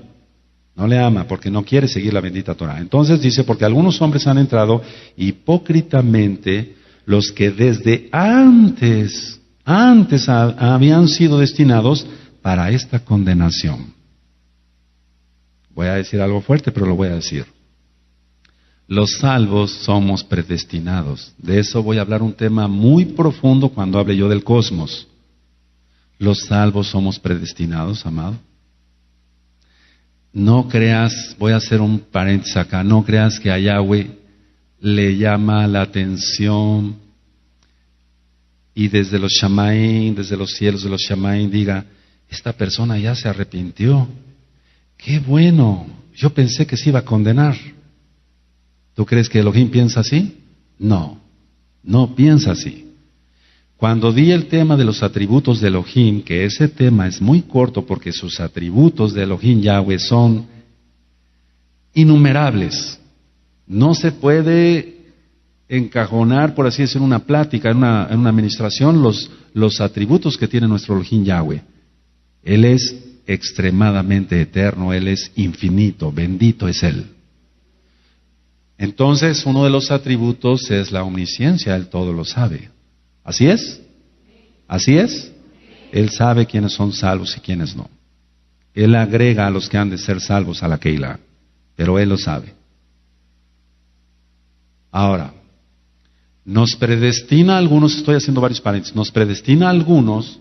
S1: No le ama porque no quiere seguir la bendita Torah. Entonces dice, porque algunos hombres han entrado hipócritamente, los que desde antes habían sido destinados para esta condenación. Voy a decir algo fuerte, pero lo voy a decir. Los salvos somos predestinados. De eso voy a hablar un tema muy profundo cuando hable yo del cosmos. Los salvos somos predestinados, amado. No creas, voy a hacer un paréntesis acá, no creas que a Yahweh le llama la atención y desde los Shamaim, desde los cielos de los Shamaim diga, esta persona ya se arrepintió. ¡Qué bueno! Yo pensé que se iba a condenar. ¿Tú crees que Elohim piensa así? No, no piensa así. Cuando di el tema de los atributos de Elohim, que ese tema es muy corto porque sus atributos de Elohim Yahweh son innumerables. No se puede encajonar, por así decirlo, en una plática, en una administración, los atributos que tiene nuestro Elohim Yahweh. Él es extremadamente eterno, Él es infinito, bendito es Él. Entonces, uno de los atributos es la omnisciencia, Él todo lo sabe. ¿Así es? ¿Así es? Él sabe quiénes son salvos y quiénes no. Él agrega a los que han de ser salvos a la Keilah, pero Él lo sabe. Ahora, nos predestina a algunos, estoy haciendo varios paréntesis, nos predestina a algunos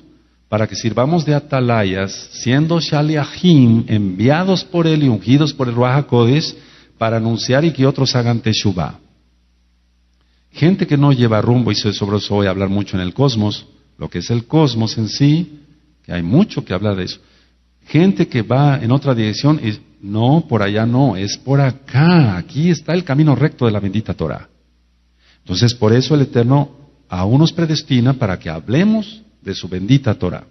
S1: para que sirvamos de atalayas, siendo shaliachim, enviados por Él y ungidos por el Ruach HaKodesh, para anunciar y que otros hagan teshuvah. Gente que no lleva rumbo, y sobre eso voy a hablar mucho en el cosmos, lo que es el cosmos en sí, que hay mucho que hablar de eso. Gente que va en otra dirección y no, por allá no, es por acá, aquí está el camino recto de la bendita Torah. Entonces, por eso el Eterno aún nos predestina para que hablemos de su bendita Torah.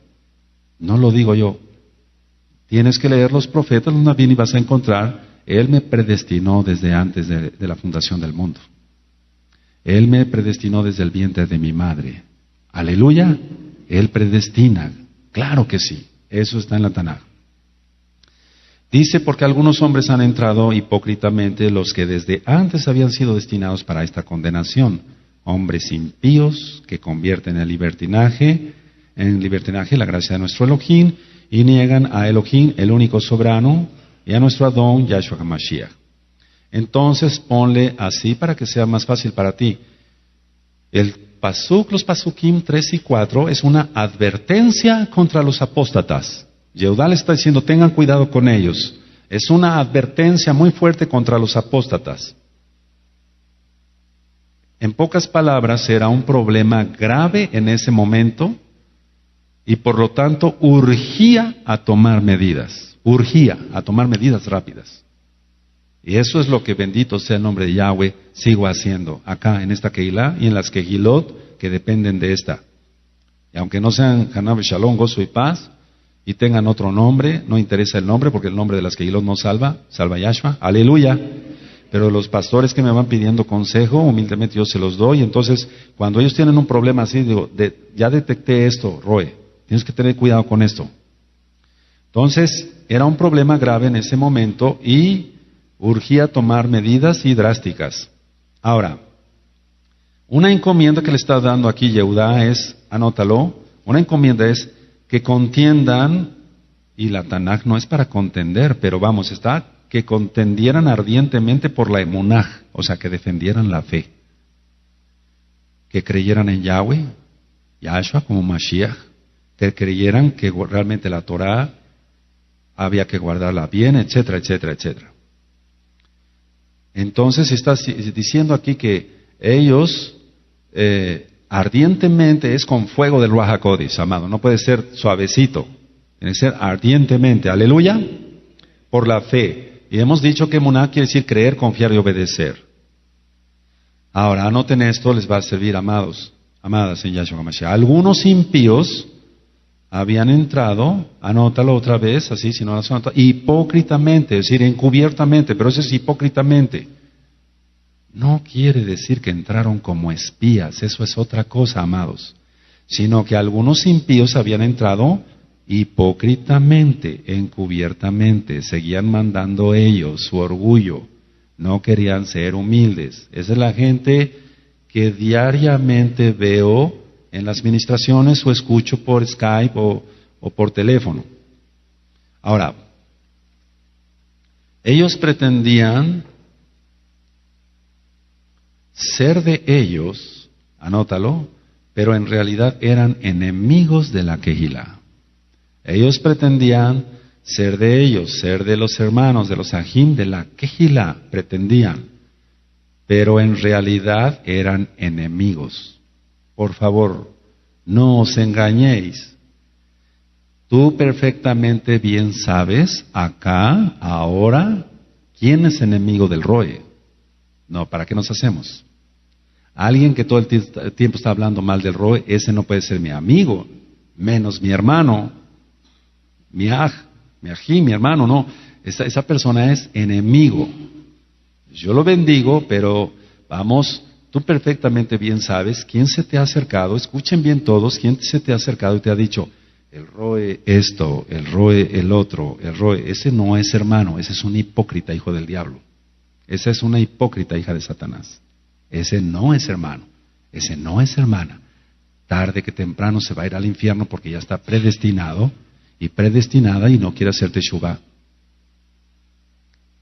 S1: No lo digo yo. Tienes que leer los profetas, los Nabim, y vas a encontrar, Él me predestinó desde antes de la fundación del mundo. Él me predestinó desde el vientre de mi madre. Aleluya. Él predestina. Claro que sí. Eso está en la Tanaj. Dice, porque algunos hombres han entrado hipócritamente, los que desde antes habían sido destinados para esta condenación. Hombres impíos que convierten en libertinaje la gracia de nuestro Elohim, y niegan a Elohim, el único soberano, y a nuestro Adón, Yahshua HaMashiach. Entonces ponle así para que sea más fácil para ti. El pasuk, los pasukim 3 y 4 es una advertencia contra los apóstatas. Yehudá le está diciendo, tengan cuidado con ellos. Es una advertencia muy fuerte contra los apóstatas. En pocas palabras, era un problema grave en ese momento y por lo tanto urgía a tomar medidas. Urgía a tomar medidas rápidas. Y eso es lo que, bendito sea el nombre de Yahweh, sigo haciendo acá en esta Keilah y en las Kehilot que dependen de esta. Y aunque no sean Hanab Shalom, gozo y paz, y tengan otro nombre, no interesa el nombre porque el nombre de las Kehilot no salva, salva Yahshua, aleluya. Pero los pastores que me van pidiendo consejo, humildemente yo se los doy. Entonces, cuando ellos tienen un problema así, digo, ya detecté esto, Roe, tienes que tener cuidado con esto. Entonces, era un problema grave en ese momento y urgía tomar medidas y drásticas. Ahora, una encomienda que le está dando aquí Yehudá es, anótalo, una encomienda es que contiendan, y la Tanaj no es para contender, pero vamos, está, que contendieran ardientemente por la emunaj, o sea, que defendieran la fe, que creyeran en Yahweh, Yahshua como Mashiach, que creyeran que realmente la Torah había que guardarla bien, etcétera, etcétera, etcétera. Entonces está diciendo aquí que ellos ardientemente es con fuego del Ruach HaKodesh, amado. No puede ser suavecito, tiene que ser ardientemente, aleluya, por la fe. Y hemos dicho que emuná quiere decir creer, confiar y obedecer. Ahora, anoten esto, les va a servir, amados, amadas en Yahshua HaMashiach. Algunos impíos habían entrado, anótalo otra vez, así, si no lo has anotado, hipócritamente, es decir, encubiertamente, pero eso es hipócritamente. No quiere decir que entraron como espías, eso es otra cosa, amados, sino que algunos impíos habían entrado hipócritamente, encubiertamente, seguían mandando ellos su orgullo, no querían ser humildes. Esa es la gente que diariamente veo en las ministraciones o escucho por Skype o por teléfono. Ahora, ellos pretendían ser de ellos, anótalo, pero en realidad eran enemigos de la Kehilá. Ellos pretendían ser de ellos, ser de los hermanos, de los ajim, de la Kehilá, pretendían, pero en realidad eran enemigos. Por favor, no os engañéis. Tú perfectamente bien sabes, acá, ahora, quién es enemigo del Roe. No, ¿para qué nos hacemos? Alguien que todo el tiempo está hablando mal del Roe, ese no puede ser mi amigo, menos mi hermano, mi ajim, mi hermano, no. Esa persona es enemigo. Yo lo bendigo, pero vamos, tú perfectamente bien sabes quién se te ha acercado, escuchen bien todos, quién se te ha acercado y te ha dicho, el Roe esto, el Roe el otro, el Roe, ese no es hermano, ese es un hipócrita, hijo del diablo. Esa es una hipócrita hija de Satanás. Ese no es hermano, ese no es hermana. Tarde que temprano se va a ir al infierno porque ya está predestinado y predestinada y no quiere hacer teshuvá.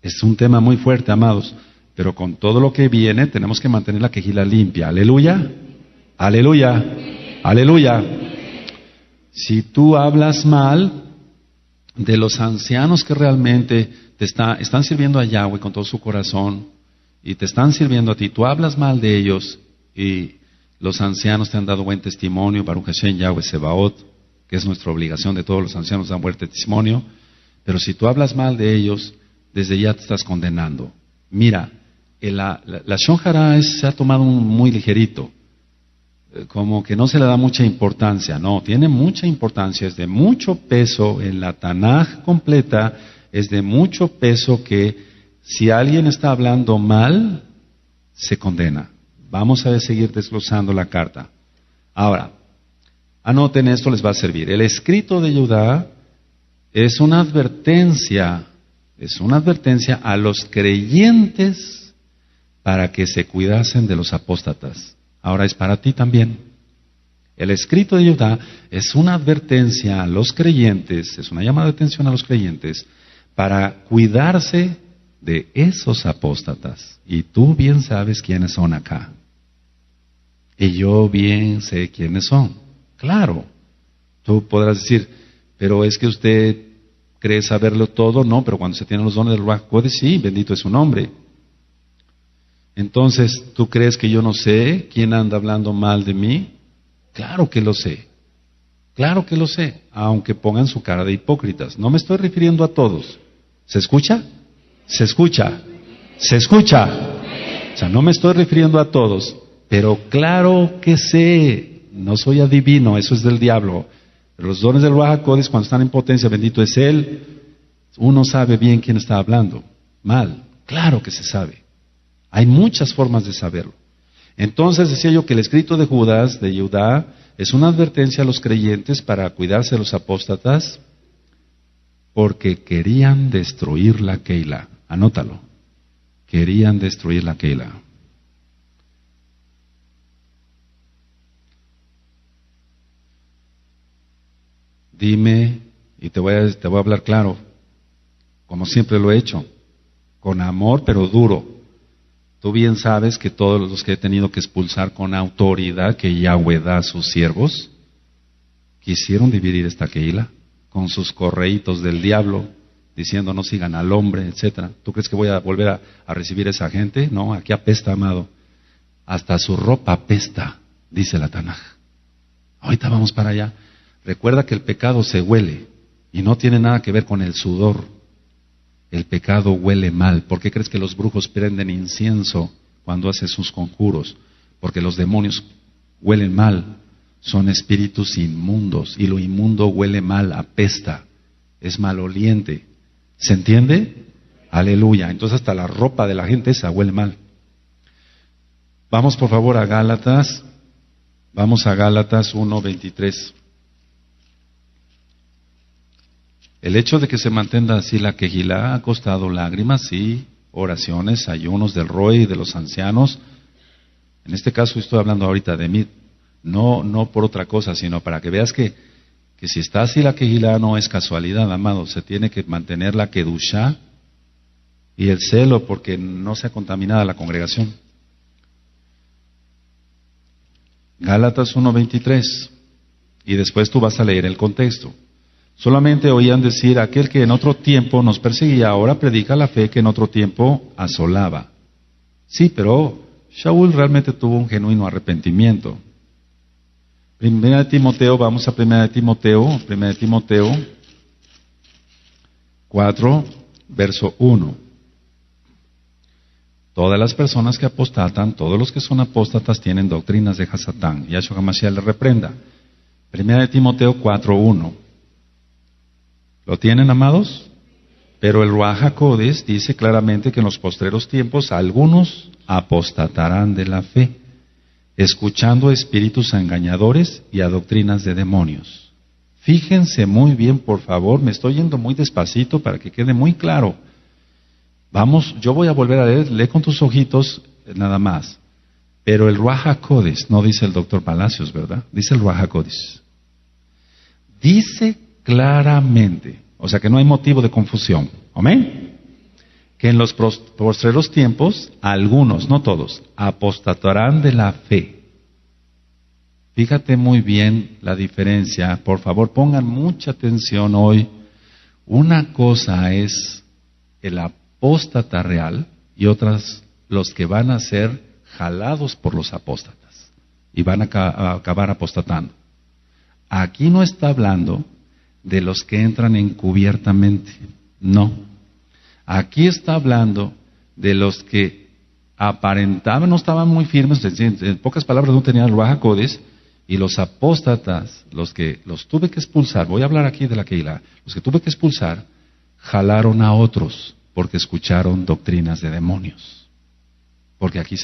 S1: Es un tema muy fuerte, amados, pero con todo lo que viene tenemos que mantener la quejila limpia. Aleluya, aleluya, aleluya. Si tú hablas mal de los ancianos que realmente están sirviendo a Yahweh con todo su corazón y te están sirviendo a ti, tú hablas mal de ellos y los ancianos te han dado buen testimonio, Baruch Hashem Yahweh Sebaot, que es nuestra obligación de todos los ancianos dar buen testimonio, pero si tú hablas mal de ellos, desde ya te estás condenando. Mira, la Shon Hara se ha tomado muy ligerito, como que no se le da mucha importancia. No, tiene mucha importancia, es de mucho peso en la Tanaj completa, es de mucho peso que si alguien está hablando mal, se condena. Vamos a seguir desglosando la carta. Ahora, anoten esto, les va a servir. El escrito de Judá es una advertencia a los creyentes para que se cuidasen de los apóstatas. Ahora es para ti también. El escrito de Judá es una advertencia a los creyentes, es una llamada de atención a los creyentes para cuidarse de esos apóstatas. Y tú bien sabes quiénes son acá. Y yo bien sé quiénes son. Claro, tú podrás decir, pero es que usted cree saberlo todo. No, pero cuando se tienen los dones del Ruach HaKodesh, sí, bendito es su nombre. Entonces, ¿tú crees que yo no sé quién anda hablando mal de mí? Claro que lo sé. Claro que lo sé, aunque pongan su cara de hipócritas. No me estoy refiriendo a todos. ¿Se escucha? ¿Se escucha? ¿Se escucha? O sea, no me estoy refiriendo a todos, pero claro que sé. No soy adivino, eso es del diablo. Pero los dones del Ruach HaKodesh, cuando están en potencia, bendito es Él, uno sabe bien quién está hablando. Mal, claro que se sabe. Hay muchas formas de saberlo. Entonces decía yo que el escrito de Judas, de Judá, es una advertencia a los creyentes para cuidarse de los apóstatas porque querían destruir la Keilah. Anótalo. Querían destruir la Keilah. Dime, y te voy a hablar claro, como siempre lo he hecho, con amor pero duro. Tú bien sabes que todos los que he tenido que expulsar con autoridad que Yahweh da a sus siervos, quisieron dividir esta Keilah con sus correitos del diablo, diciendo no sigan al hombre, etcétera. ¿Tú crees que voy a volver a recibir a esa gente? No, aquí apesta, amado. Hasta su ropa apesta, dice la Tanaj. Ahorita vamos para allá. Recuerda que el pecado se huele y no tiene nada que ver con el sudor. El pecado huele mal. ¿Por qué crees que los brujos prenden incienso cuando hacen sus conjuros? Porque los demonios huelen mal. Son espíritus inmundos y lo inmundo huele mal, apesta, es maloliente. ¿Se entiende? Aleluya. Entonces hasta la ropa de la gente esa huele mal. Vamos por favor a Gálatas. Vamos a Gálatas 1:23. El hecho de que se mantenga así la Kehilá ha costado lágrimas, sí, oraciones, ayunos del Roy y de los ancianos. En este caso estoy hablando ahorita de mí, no por otra cosa, sino para que veas que si está así la Kehilá no es casualidad, amado. Se tiene que mantener la Kedushá y el celo porque no sea contaminada la congregación. Gálatas 1:23. Y después tú vas a leer el contexto. Solamente oían decir, aquel que en otro tiempo nos perseguía, ahora predica la fe que en otro tiempo asolaba. Sí, pero Shaul realmente tuvo un genuino arrepentimiento. Primera de Timoteo, vamos a Primera de Timoteo 4, verso 1. Todas las personas que apostatan, todos los que son apóstatas tienen doctrinas de Hasatán. Yahshua HaMashiach le reprenda. Primera de Timoteo 4:1. ¿Lo tienen, amados? Pero el Ruach HaKodesh dice claramente que en los postreros tiempos algunos apostatarán de la fe, escuchando a espíritus engañadores y a doctrinas de demonios. Fíjense muy bien, por favor, me estoy yendo muy despacito para que quede muy claro. Vamos, yo voy a volver a leer, lee con tus ojitos nada más. Pero el Ruach HaKodesh, no dice el doctor Palacios, ¿verdad? Dice el Ruach HaKodesh. Dice claramente, o sea que no hay motivo de confusión. Amén. Que en los postreros tiempos, algunos, no todos, apostatarán de la fe. Fíjate muy bien la diferencia. Por favor, pongan mucha atención hoy. Una cosa es el apóstata real y otras los que van a ser jalados por los apóstatas y van a acabar apostatando. Aquí no está hablando de los que entran encubiertamente, no. Aquí está hablando de los que aparentaban, no estaban muy firmes, en pocas palabras no tenían el Ruach HaKodesh, y los apóstatas, los que los tuve que expulsar, voy a hablar aquí de la Keilah, los que tuve que expulsar, jalaron a otros porque escucharon doctrinas de demonios. Porque aquí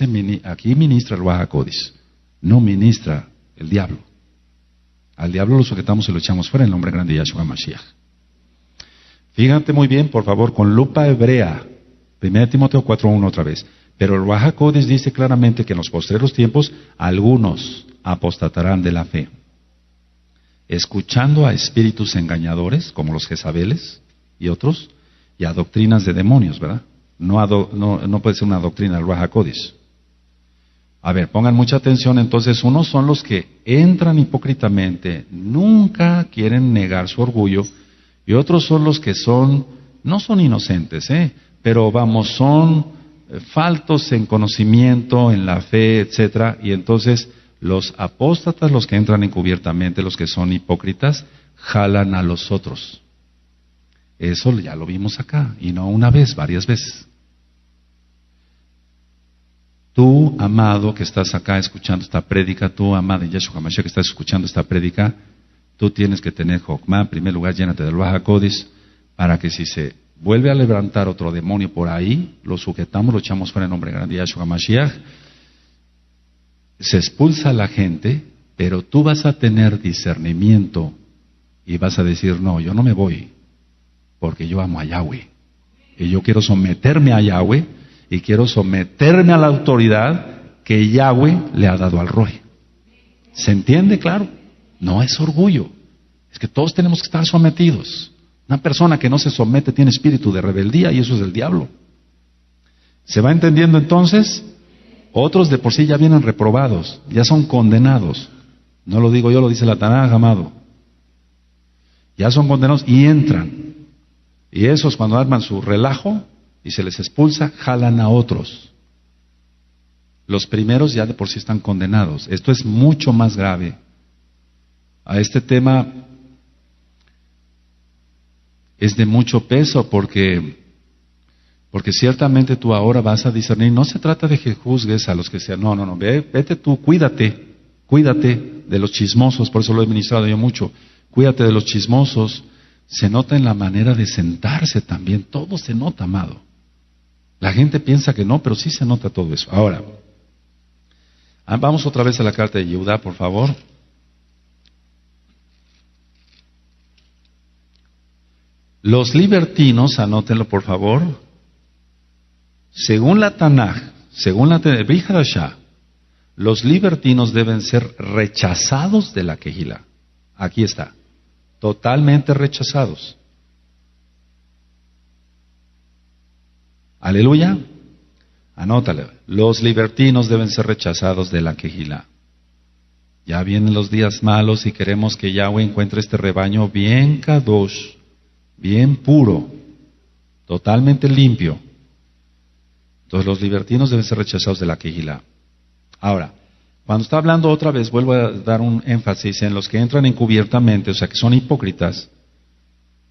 S1: ministra el Ruach HaKodesh, no ministra el diablo. Al diablo lo sujetamos y lo echamos fuera en el nombre grande de Yahshua Mashiach. Fíjate muy bien, por favor, con lupa hebrea, 1 Timoteo 4:1 otra vez. Pero el Ruach HaKodesh dice claramente que en los postreros tiempos algunos apostatarán de la fe, escuchando a espíritus engañadores, como los Jezabeles y otros, y a doctrinas de demonios, ¿verdad? No puede ser una doctrina del Ruach HaKodesh. A ver, pongan mucha atención. Entonces, unos son los que entran hipócritamente, nunca quieren negar su orgullo, y otros son los que no son inocentes, pero son faltos en conocimiento, en la fe, etcétera, y entonces los apóstatas, los que entran encubiertamente, los que son hipócritas, jalan a los otros. Eso ya lo vimos acá, y no una vez, varias veces. Tú, amado, que estás acá escuchando esta prédica, tú, amada en Yahshua HaMashiach, que estás escuchando esta prédica, tú tienes que tener Jokmah. En primer lugar, llénate del Ruach HaKodesh, para que si se vuelve a levantar otro demonio por ahí, lo sujetamos, lo echamos fuera en nombre grande de Yahshua HaMashiach, se expulsa a la gente, pero tú vas a tener discernimiento y vas a decir, no, yo no me voy, porque yo amo a Yahweh, y yo quiero someterme a Yahweh, y quiero someterme a la autoridad que Yahweh le ha dado al Roe. ¿Se entiende? Claro. No es orgullo. Es que todos tenemos que estar sometidos. Una persona que no se somete tiene espíritu de rebeldía y eso es del diablo. ¿Se va entendiendo entonces? Otros de por sí ya vienen reprobados, ya son condenados. No lo digo yo, lo dice la Tanaj, amado. Ya son condenados y entran. Y esos cuando arman su relajo y se les expulsa, jalan a otros. Los primeros ya de por sí están condenados. Esto es mucho más grave. A este tema es de mucho peso porque ciertamente tú ahora vas a discernir. No se trata de que juzgues a los que sean. No. Vete tú, cuídate de los chismosos. Por eso lo he ministrado yo mucho. Cuídate de los chismosos. Se nota en la manera de sentarse también. Todo se nota, amado. La gente piensa que no, pero sí se nota todo eso. Ahora, vamos otra vez a la carta de Yehudá, por favor. Los libertinos, anótenlo por favor, según la Tanaj, según la Brit Hadashah, los libertinos deben ser rechazados de la Kehilá. Aquí está, totalmente rechazados. Aleluya. Anótale. Los libertinos deben ser rechazados de la Kehilá. Ya vienen los días malos y queremos que Yahweh encuentre este rebaño bien kadosh, bien puro, totalmente limpio. Entonces los libertinos deben ser rechazados de la Kehilá. Ahora, cuando está hablando otra vez, vuelvo a dar un énfasis en los que entran encubiertamente, o sea que son hipócritas.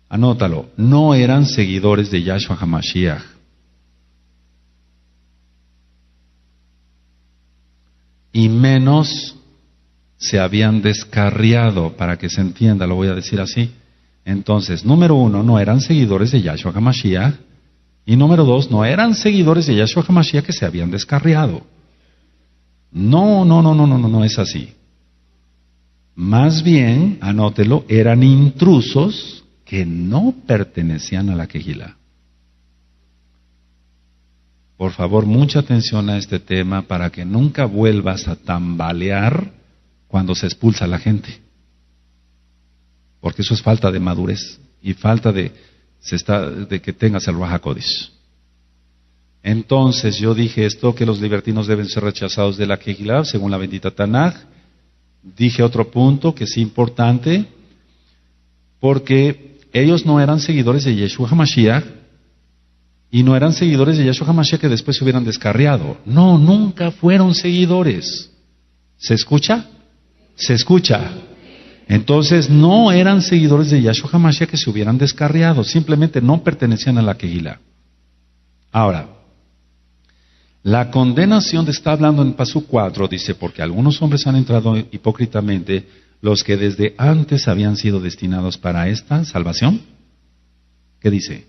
S1: Anótalo. No eran seguidores de Yahshua HaMashiach. Y menos se habían descarriado, para que se entienda, lo voy a decir así. Entonces, número 1, no eran seguidores de Yahshua HaMashiach, y número 2, no eran seguidores de Yahshua HaMashiach que se habían descarriado. No es así. Más bien, anótelo, eran intrusos que no pertenecían a la Kehilá. Por favor, mucha atención a este tema para que nunca vuelvas a tambalear cuando se expulsa a la gente. Porque eso es falta de madurez y falta de que tengas el Ruach HaKodesh. Entonces yo dije esto, que los libertinos deben ser rechazados de la Kehilá, según la bendita Tanaj. Dije otro punto que es importante, porque ellos no eran seguidores de Yeshua HaMashiach, y no eran seguidores de Yeshua HaMashiach que después se hubieran descarriado. No, nunca fueron seguidores. ¿Se escucha? ¿Se escucha? Entonces no eran seguidores de Yeshua HaMashiach que se hubieran descarriado, simplemente no pertenecían a la Kehilá. Ahora, la condenación está hablando en Pasuk 4, dice, porque algunos hombres han entrado hipócritamente, los que desde antes habían sido destinados para esta salvación. ¿Qué dice?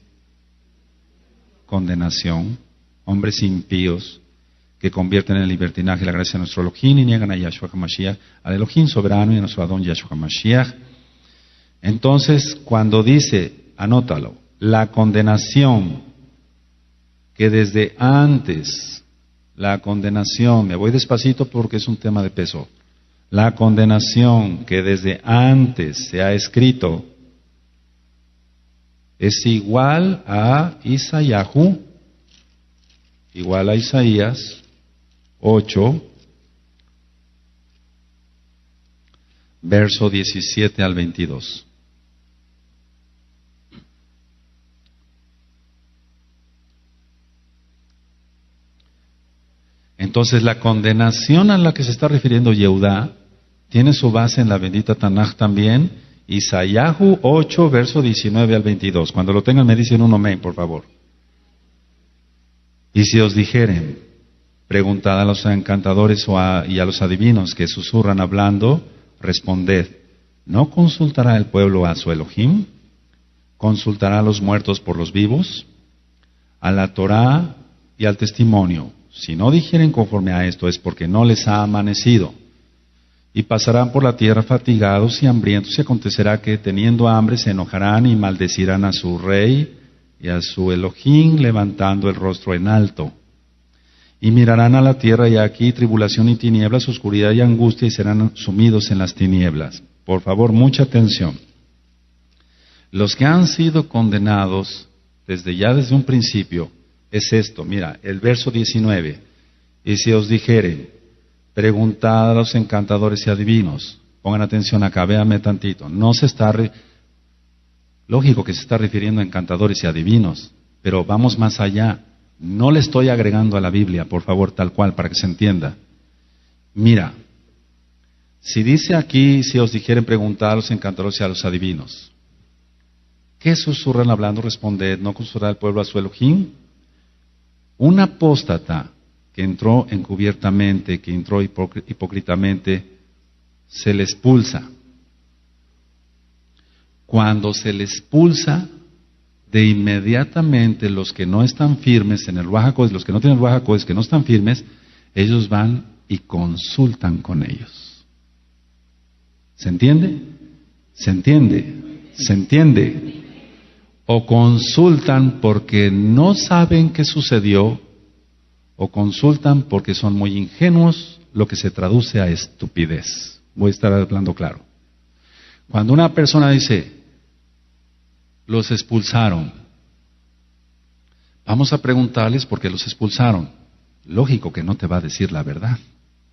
S1: Condenación, hombres impíos que convierten en el libertinaje la gracia de nuestro Elohim y niegan a Yeshua HaMashiach, al Elohim soberano y a nuestro Adón Yeshua HaMashiach. Entonces, cuando dice, anótalo, la condenación que desde antes, la condenación, me voy despacito porque es un tema de peso, la condenación que desde antes se ha escrito es igual a Isaías, igual a Isaías 8, verso 17 al 22. Entonces la condenación a la que se está refiriendo Yehudá tiene su base en la bendita Tanaj también, Isaías 8, verso 19 al 22. Cuando lo tengan me dicen un amén, por favor. Y si os dijeren, preguntad a los encantadores y a los adivinos que susurran hablando, responded, ¿no consultará el pueblo a su Elohim? ¿Consultará a los muertos por los vivos? A la Torá y al testimonio. Si no dijeren conforme a esto es porque no les ha amanecido. Y pasarán por la tierra fatigados y hambrientos y acontecerá que teniendo hambre se enojarán y maldecirán a su rey y a su Elohim levantando el rostro en alto. Y mirarán a la tierra y aquí tribulación y tinieblas, oscuridad y angustia y serán sumidos en las tinieblas. Por favor, mucha atención. Los que han sido condenados desde un principio es esto, mira, el verso 19. Y si os dijeren, preguntad a los encantadores y adivinos. Pongan atención acá, véanme tantito. No se está, lógico que se está refiriendo a encantadores y adivinos, pero vamos más allá. No le estoy agregando a la Biblia, por favor, tal cual, para que se entienda. Mira, si dice aquí, si os dijeren preguntar a los encantadores y a los adivinos, ¿qué susurran hablando? Responded, ¿no consultará el pueblo a su Elohim? Un apóstata que entró encubiertamente, que entró hipócritamente, se le expulsa. Cuando se le expulsa, de inmediatamente los que no están firmes en el Ruach HaKodesh, los que no tienen el Ruach HaKodesh, que no están firmes, ellos van y consultan con ellos. ¿Se entiende? ¿Se entiende? ¿Se entiende? O consultan porque no saben qué sucedió, o consultan porque son muy ingenuos, lo que se traduce a estupidez. Voy a estar hablando claro. Cuando una persona dice, los expulsaron, vamos a preguntarles por qué los expulsaron. Lógico que no te va a decir la verdad,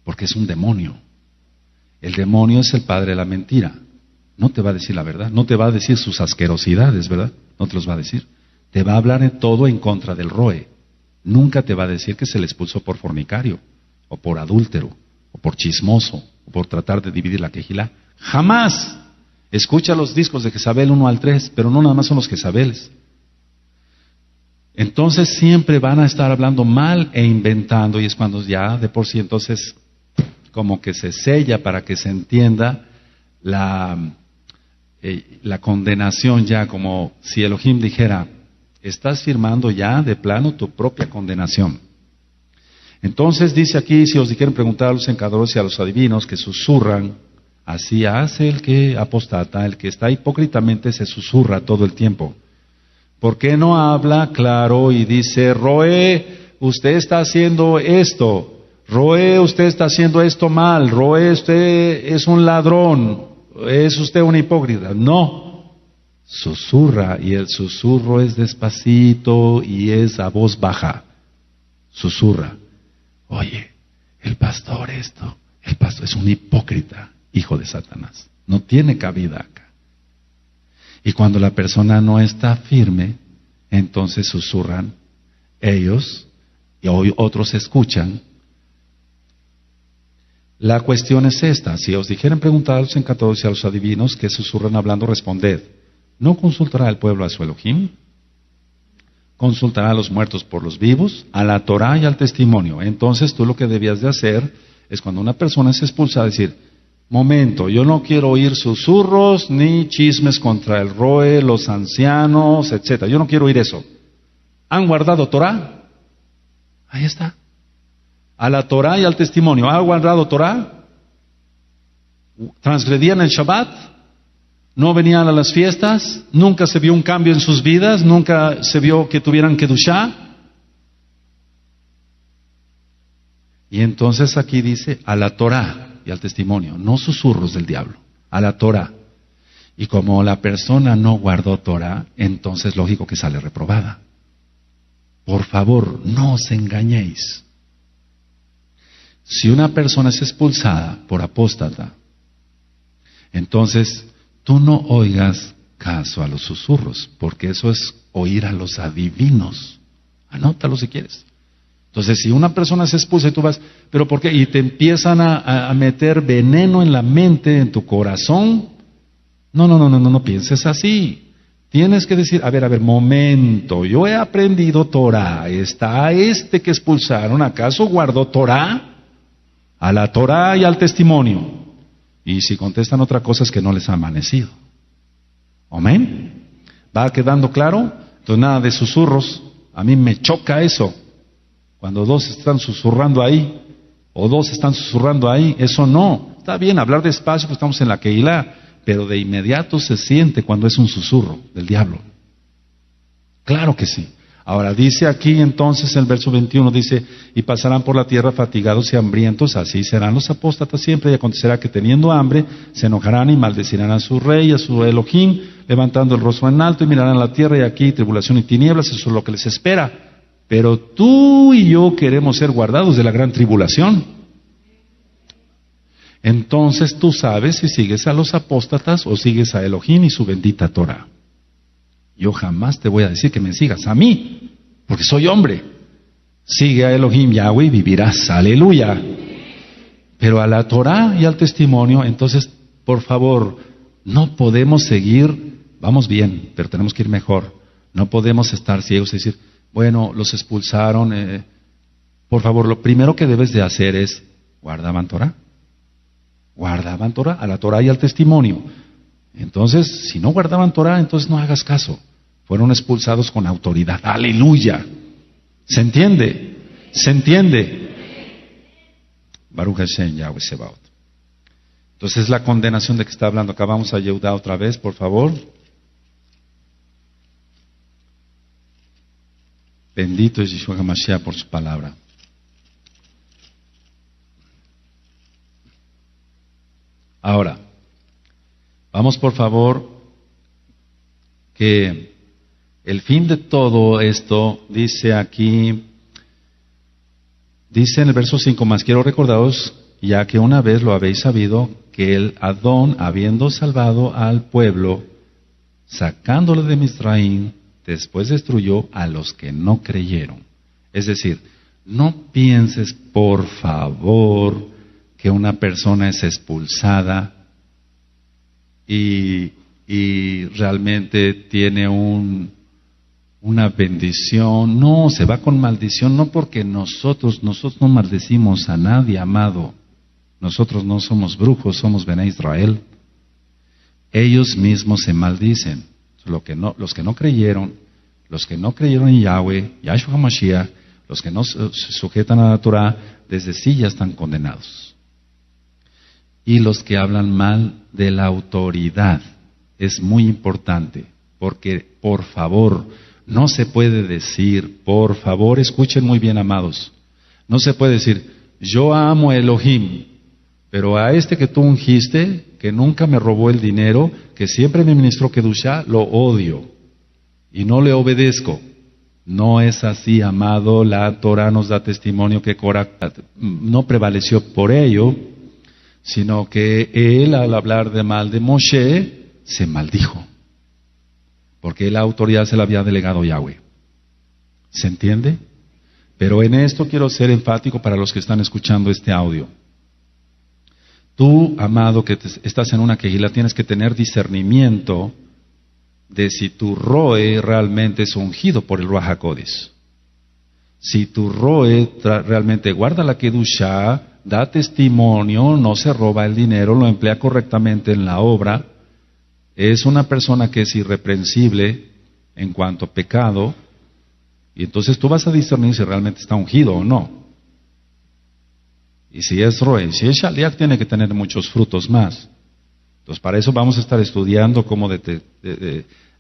S1: porque es un demonio. El demonio es el padre de la mentira. No te va a decir la verdad, no te va a decir sus asquerosidades, ¿verdad? No te los va a decir. Te va a hablar en todo en contra del roe. Nunca te va a decir que se le expulsó por fornicario, o por adúltero, o por chismoso, o por tratar de dividir la Kehilá. ¡Jamás! Escucha los discos de Jezabel 1 al 3, pero no nada más son los Jezabeles. Entonces siempre van a estar hablando mal e inventando, y es cuando ya de por sí entonces como que se sella para que se entienda la condenación ya, como si Elohim dijera, estás firmando ya de plano tu propia condenación. Entonces dice aquí, si os dijeren preguntar a los encantadores y a los adivinos que susurran, así hace el que apostata, el que está hipócritamente se susurra todo el tiempo. ¿Por qué no habla claro y dice, roe, usted está haciendo esto. Roé, usted está haciendo esto mal. Roé, usted es un ladrón. Es usted un hipócrita. No. Susurra, y el susurro es despacito y es a voz baja. Susurra. Oye, el pastor es un hipócrita, hijo de Satanás. No tiene cabida acá. Y cuando la persona no está firme, entonces susurran ellos y hoy otros escuchan. La cuestión es esta: si os dijeren preguntar a los encantados y a los adivinos que susurran hablando, responded: ¿no consultará el pueblo a su Elohim? ¿Consultará a los muertos por los vivos? A la Torá y al testimonio. Entonces tú lo que debías de hacer es, cuando una persona es expulsada, decir: momento, yo no quiero oír susurros ni chismes contra el Roe, los ancianos, etcétera. Yo no quiero oír eso. ¿Han guardado Torá? Ahí está. A la Torá y al testimonio. ¿Ha guardado Torá? ¿Transgredían el Shabbat? ¿No venían a las fiestas? ¿Nunca se vio un cambio en sus vidas? ¿Nunca se vio que tuvieran Kedushá? Y entonces aquí dice: a la Torá y al testimonio, no susurros del diablo, a la Torá. Y como la persona no guardó Torá, entonces lógico que sale reprobada. Por favor, no os engañéis. Si una persona es expulsada por apóstata, entonces tú no oigas caso a los susurros, porque eso es oír a los adivinos. Anótalo si quieres. Entonces, si una persona se expulsa y tú vas, ¿pero por qué? Y te empiezan a meter veneno en la mente, en tu corazón. No pienses así. Tienes que decir: a ver, momento, yo he aprendido Torá. ¿Está este que expulsaron, acaso guardó Torá? A la Torá y al testimonio. Y si contestan otra cosa, es que no les ha amanecido. ¿Amén? ¿Va quedando claro? Entonces, nada de susurros. A mí me choca eso. Cuando dos están susurrando ahí, o dos están susurrando ahí, eso no. Está bien hablar despacio, pues estamos en la Keilah, pero de inmediato se siente cuando es un susurro del diablo. Claro que sí. Ahora dice aquí entonces el verso 21, dice: y pasarán por la tierra fatigados y hambrientos, así serán los apóstatas siempre, y acontecerá que teniendo hambre se enojarán y maldecirán a su rey, a su Elohim, levantando el rostro en alto, y mirarán a la tierra, y aquí tribulación y tinieblas, eso es lo que les espera. Pero tú y yo queremos ser guardados de la gran tribulación. Entonces tú sabes si sigues a los apóstatas o sigues a Elohim y su bendita Torah. Yo jamás te voy a decir que me sigas a mí, porque soy hombre. Sigue a Elohim Yahweh y vivirás, aleluya. Pero a la Torah y al testimonio, entonces, por favor, no podemos seguir, vamos bien, pero tenemos que ir mejor. No podemos estar ciegos y decir: bueno, los expulsaron. Por favor, lo primero que debes de hacer es: ¿guardaban Torah? Guardaban Torah, a la Torah y al testimonio. Entonces, si no guardaban Torah, entonces no hagas caso. Fueron expulsados con autoridad. ¡Aleluya! ¿Se entiende? ¿Se entiende? Baruch Hashem, Yahweh Sebaot. Entonces, la condenación de que está hablando acá. Vamos a Yehudá otra vez, por favor. Bendito es Yeshua HaMashiach por su palabra. Ahora, vamos por favor, que el fin de todo esto, dice aquí, dice en el verso 5, más quiero recordaros, ya que una vez lo habéis sabido, que el Adón, habiendo salvado al pueblo, sacándolo de Misraim, después destruyó a los que no creyeron. Es decir, no pienses, por favor, que una persona es expulsada y realmente tiene una bendición. No, se va con maldición, no porque nosotros no maldecimos a nadie, amado. Nosotros no somos brujos, somos Bené Israel. Ellos mismos se maldicen. Los que no creyeron en Yahweh, Yahshua HaMashiach, los que no se sujetan a la Torah, desde sí ya están condenados. Y los que hablan mal de la autoridad, es muy importante, porque por favor, No se puede decir, por favor, escuchen muy bien, amados. No se puede decir, yo amo a Elohim, pero a este que tú ungiste, que nunca me robó el dinero, que siempre me ministró Kedushá, lo odio y no le obedezco. No es así, amado. La Torah nos da testimonio que Coraj no prevaleció por ello, sino que él, al hablar de mal de Moshe, se maldijo, porque la autoridad se la había delegado Yahweh. ¿Se entiende? Pero en esto quiero ser enfático para los que están escuchando este audio. Tú, amado, que estás en una quejila, tienes que tener discernimiento de si tu roe realmente es ungido por el Ruach HaKodesh. Si tu roe realmente guarda la Kedushá, da testimonio, no se roba el dinero, lo emplea correctamente en la obra, es una persona que es irreprensible en cuanto a pecado, y entonces tú vas a discernir si realmente está ungido o no. Y si es roe, si es shaliach, tiene que tener muchos frutos más. Entonces, para eso vamos a estar estudiando cómo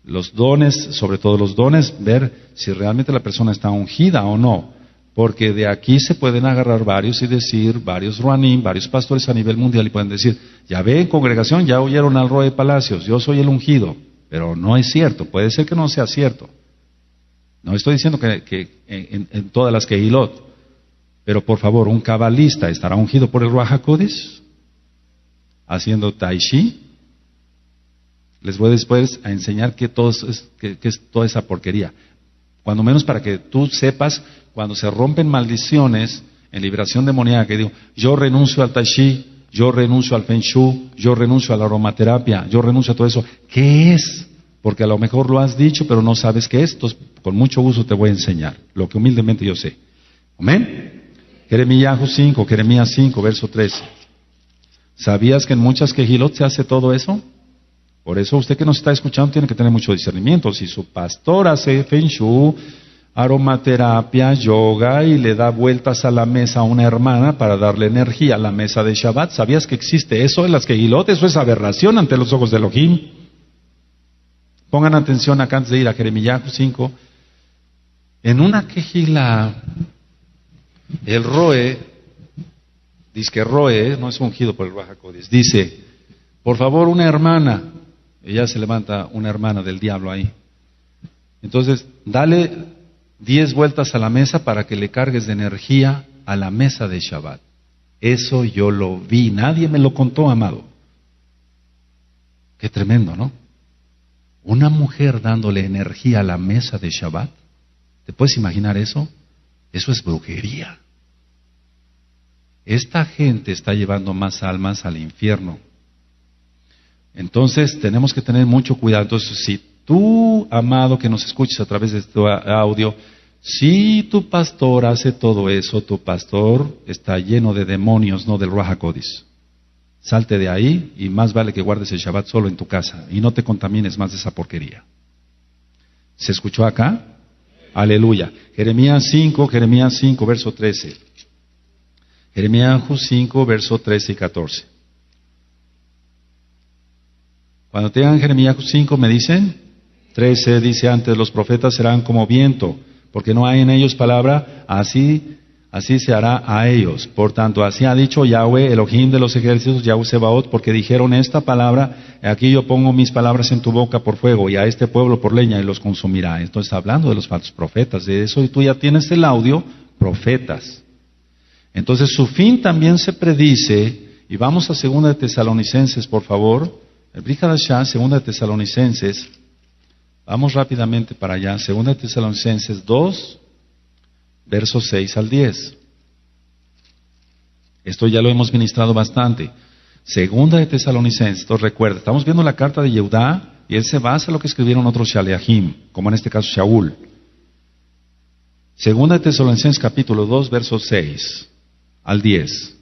S1: los dones, sobre todo los dones, ver si realmente la persona está ungida o no. Porque de aquí se pueden agarrar varios y decir, varios ruanim, varios pastores a nivel mundial, y pueden decir, ya ven, congregación, ya oyeron al Roe Palacios, yo soy el ungido. Pero no es cierto, puede ser que no sea cierto. No estoy diciendo que en todas las Kehilot. Pero por favor, ¿un cabalista estará ungido por el Ruach HaKodesh? ¿Haciendo tai chi? Les voy después a enseñar qué es toda esa porquería. Cuando menos para que tú sepas, cuando se rompen maldiciones en liberación demoníaca, que digo, yo renuncio al tai chi, yo renuncio al feng shui, yo renuncio a la aromaterapia, yo renuncio a todo eso. ¿Qué es? Porque a lo mejor lo has dicho, pero no sabes qué es. Entonces, con mucho gusto te voy a enseñar lo que humildemente yo sé. ¿Amén? Jeremías 5, verso 13. ¿Sabías que en muchas quejilot se hace todo eso? Por eso usted que nos está escuchando tiene que tener mucho discernimiento. Si su pastor hace feng shui, aromaterapia, yoga y le da vueltas a la mesa a una hermana para darle energía a la mesa de Shabbat, ¿sabías que existe eso en las quejilot? Eso es aberración ante los ojos de Elohim. Pongan atención acá antes de ir a Jeremías 5. En una quejila, el roe, dice que roe no es ungido por el Ruach HaKodesh, dice, por favor, una hermana, ella se levanta una hermana del diablo ahí. Entonces, dale 10 vueltas a la mesa para que le cargues de energía a la mesa de Shabbat. Eso yo lo vi, nadie me lo contó, amado. Qué tremendo, ¿no? Una mujer dándole energía a la mesa de Shabbat. ¿Te puedes imaginar eso? Eso es brujería. Esta gente está llevando más almas al infierno. Entonces tenemos que tener mucho cuidado. Entonces, si tú, amado, que nos escuches a través de este audio, si tu pastor hace todo eso, tu pastor está lleno de demonios, no del Ruach HaKodesh. Salte de ahí y más vale que guardes el Shabbat solo en tu casa y no te contamines más de esa porquería. ¿Se escuchó acá? Aleluya. Jeremías 5, verso 13. Jeremías 5, verso 13 y 14. Cuando tengan Jeremías 5 me dicen, 13 dice, antes los profetas serán como viento, porque no hay en ellos palabra, así se hará a ellos. Por tanto, así ha dicho Yahweh, Elohim de los ejércitos, Yahweh Sebaot, porque dijeron esta palabra, aquí yo pongo mis palabras en tu boca por fuego, y a este pueblo por leña, y los consumirá. Entonces, hablando de los falsos profetas, de eso, y tú ya tienes el audio, profetas. Entonces, su fin también se predice, y vamos a 2 de Tesalonicenses, por favor, el Brihadashah, 2 de Tesalonicenses, vamos rápidamente para allá, 2 de Tesalonicenses 2, versos 6 al 10. Esto ya lo hemos ministrado bastante. 2 de Tesalonicenses, entonces recuerda, estamos viendo la carta de Yehudá, y él se basa en lo que escribieron otros Shaleachim, como en este caso Shaul. 2 de Tesalonicenses capítulo 2, versos 6 al 10.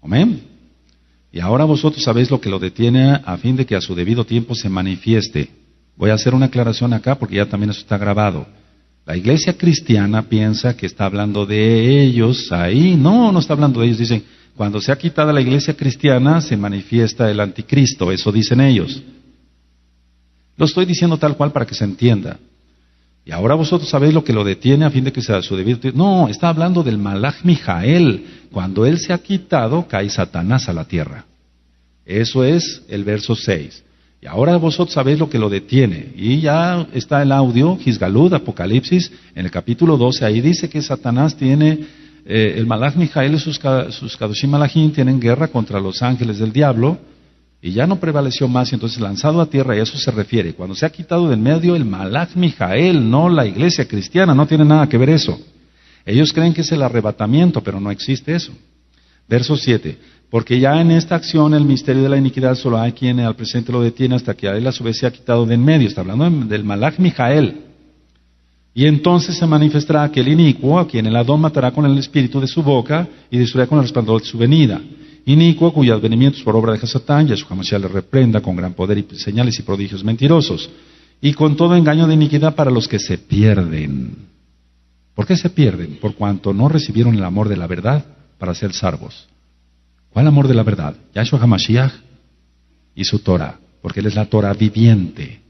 S1: Amén. Y ahora vosotros sabéis lo que lo detiene a fin de que a su debido tiempo se manifieste. Voy a hacer una aclaración acá porque ya también eso está grabado. La iglesia cristiana piensa que está hablando de ellos ahí. No está hablando de ellos. Dicen, cuando sea quitada la iglesia cristiana se manifiesta el anticristo. Eso dicen ellos. Lo estoy diciendo tal cual para que se entienda. Y ahora vosotros sabéis lo que lo detiene a fin de que sea su debido tiempo. No, está hablando del Malach Mijael. Cuando él se ha quitado, cae Satanás a la tierra. Eso es el verso 6. Y ahora vosotros sabéis lo que lo detiene. Y ya está el audio, Gisgalud, Apocalipsis, en el capítulo 12, ahí dice que Satanás tiene, el Malach Mijael y sus Kadoshim Malachim tienen guerra contra los ángeles del diablo, y ya no prevaleció más, y entonces lanzado a tierra, y a eso se refiere. Cuando se ha quitado del medio el Malach Mijael, no la iglesia cristiana, no tiene nada que ver eso. Ellos creen que es el arrebatamiento, pero no existe eso. Verso 7. Porque ya en esta acción el misterio de la iniquidad solo hay quien al presente lo detiene hasta que a él a su vez se ha quitado de en medio. Está hablando del Malach Mijael. Y entonces se manifestará aquel inicuo a quien el Adón matará con el espíritu de su boca y destruirá con el resplandor de su venida. Inicuo cuyo advenimiento es por obra de Satán, Yahshua HaMashiach le reprenda con gran poder y señales y prodigios mentirosos. Y con todo engaño de iniquidad para los que se pierden. ¿Por qué se pierden? Por cuanto no recibieron el amor de la verdad para ser salvos. ¿Cuál amor de la verdad? Yahshua HaMashiach y su Torah, porque Él es la Torah viviente.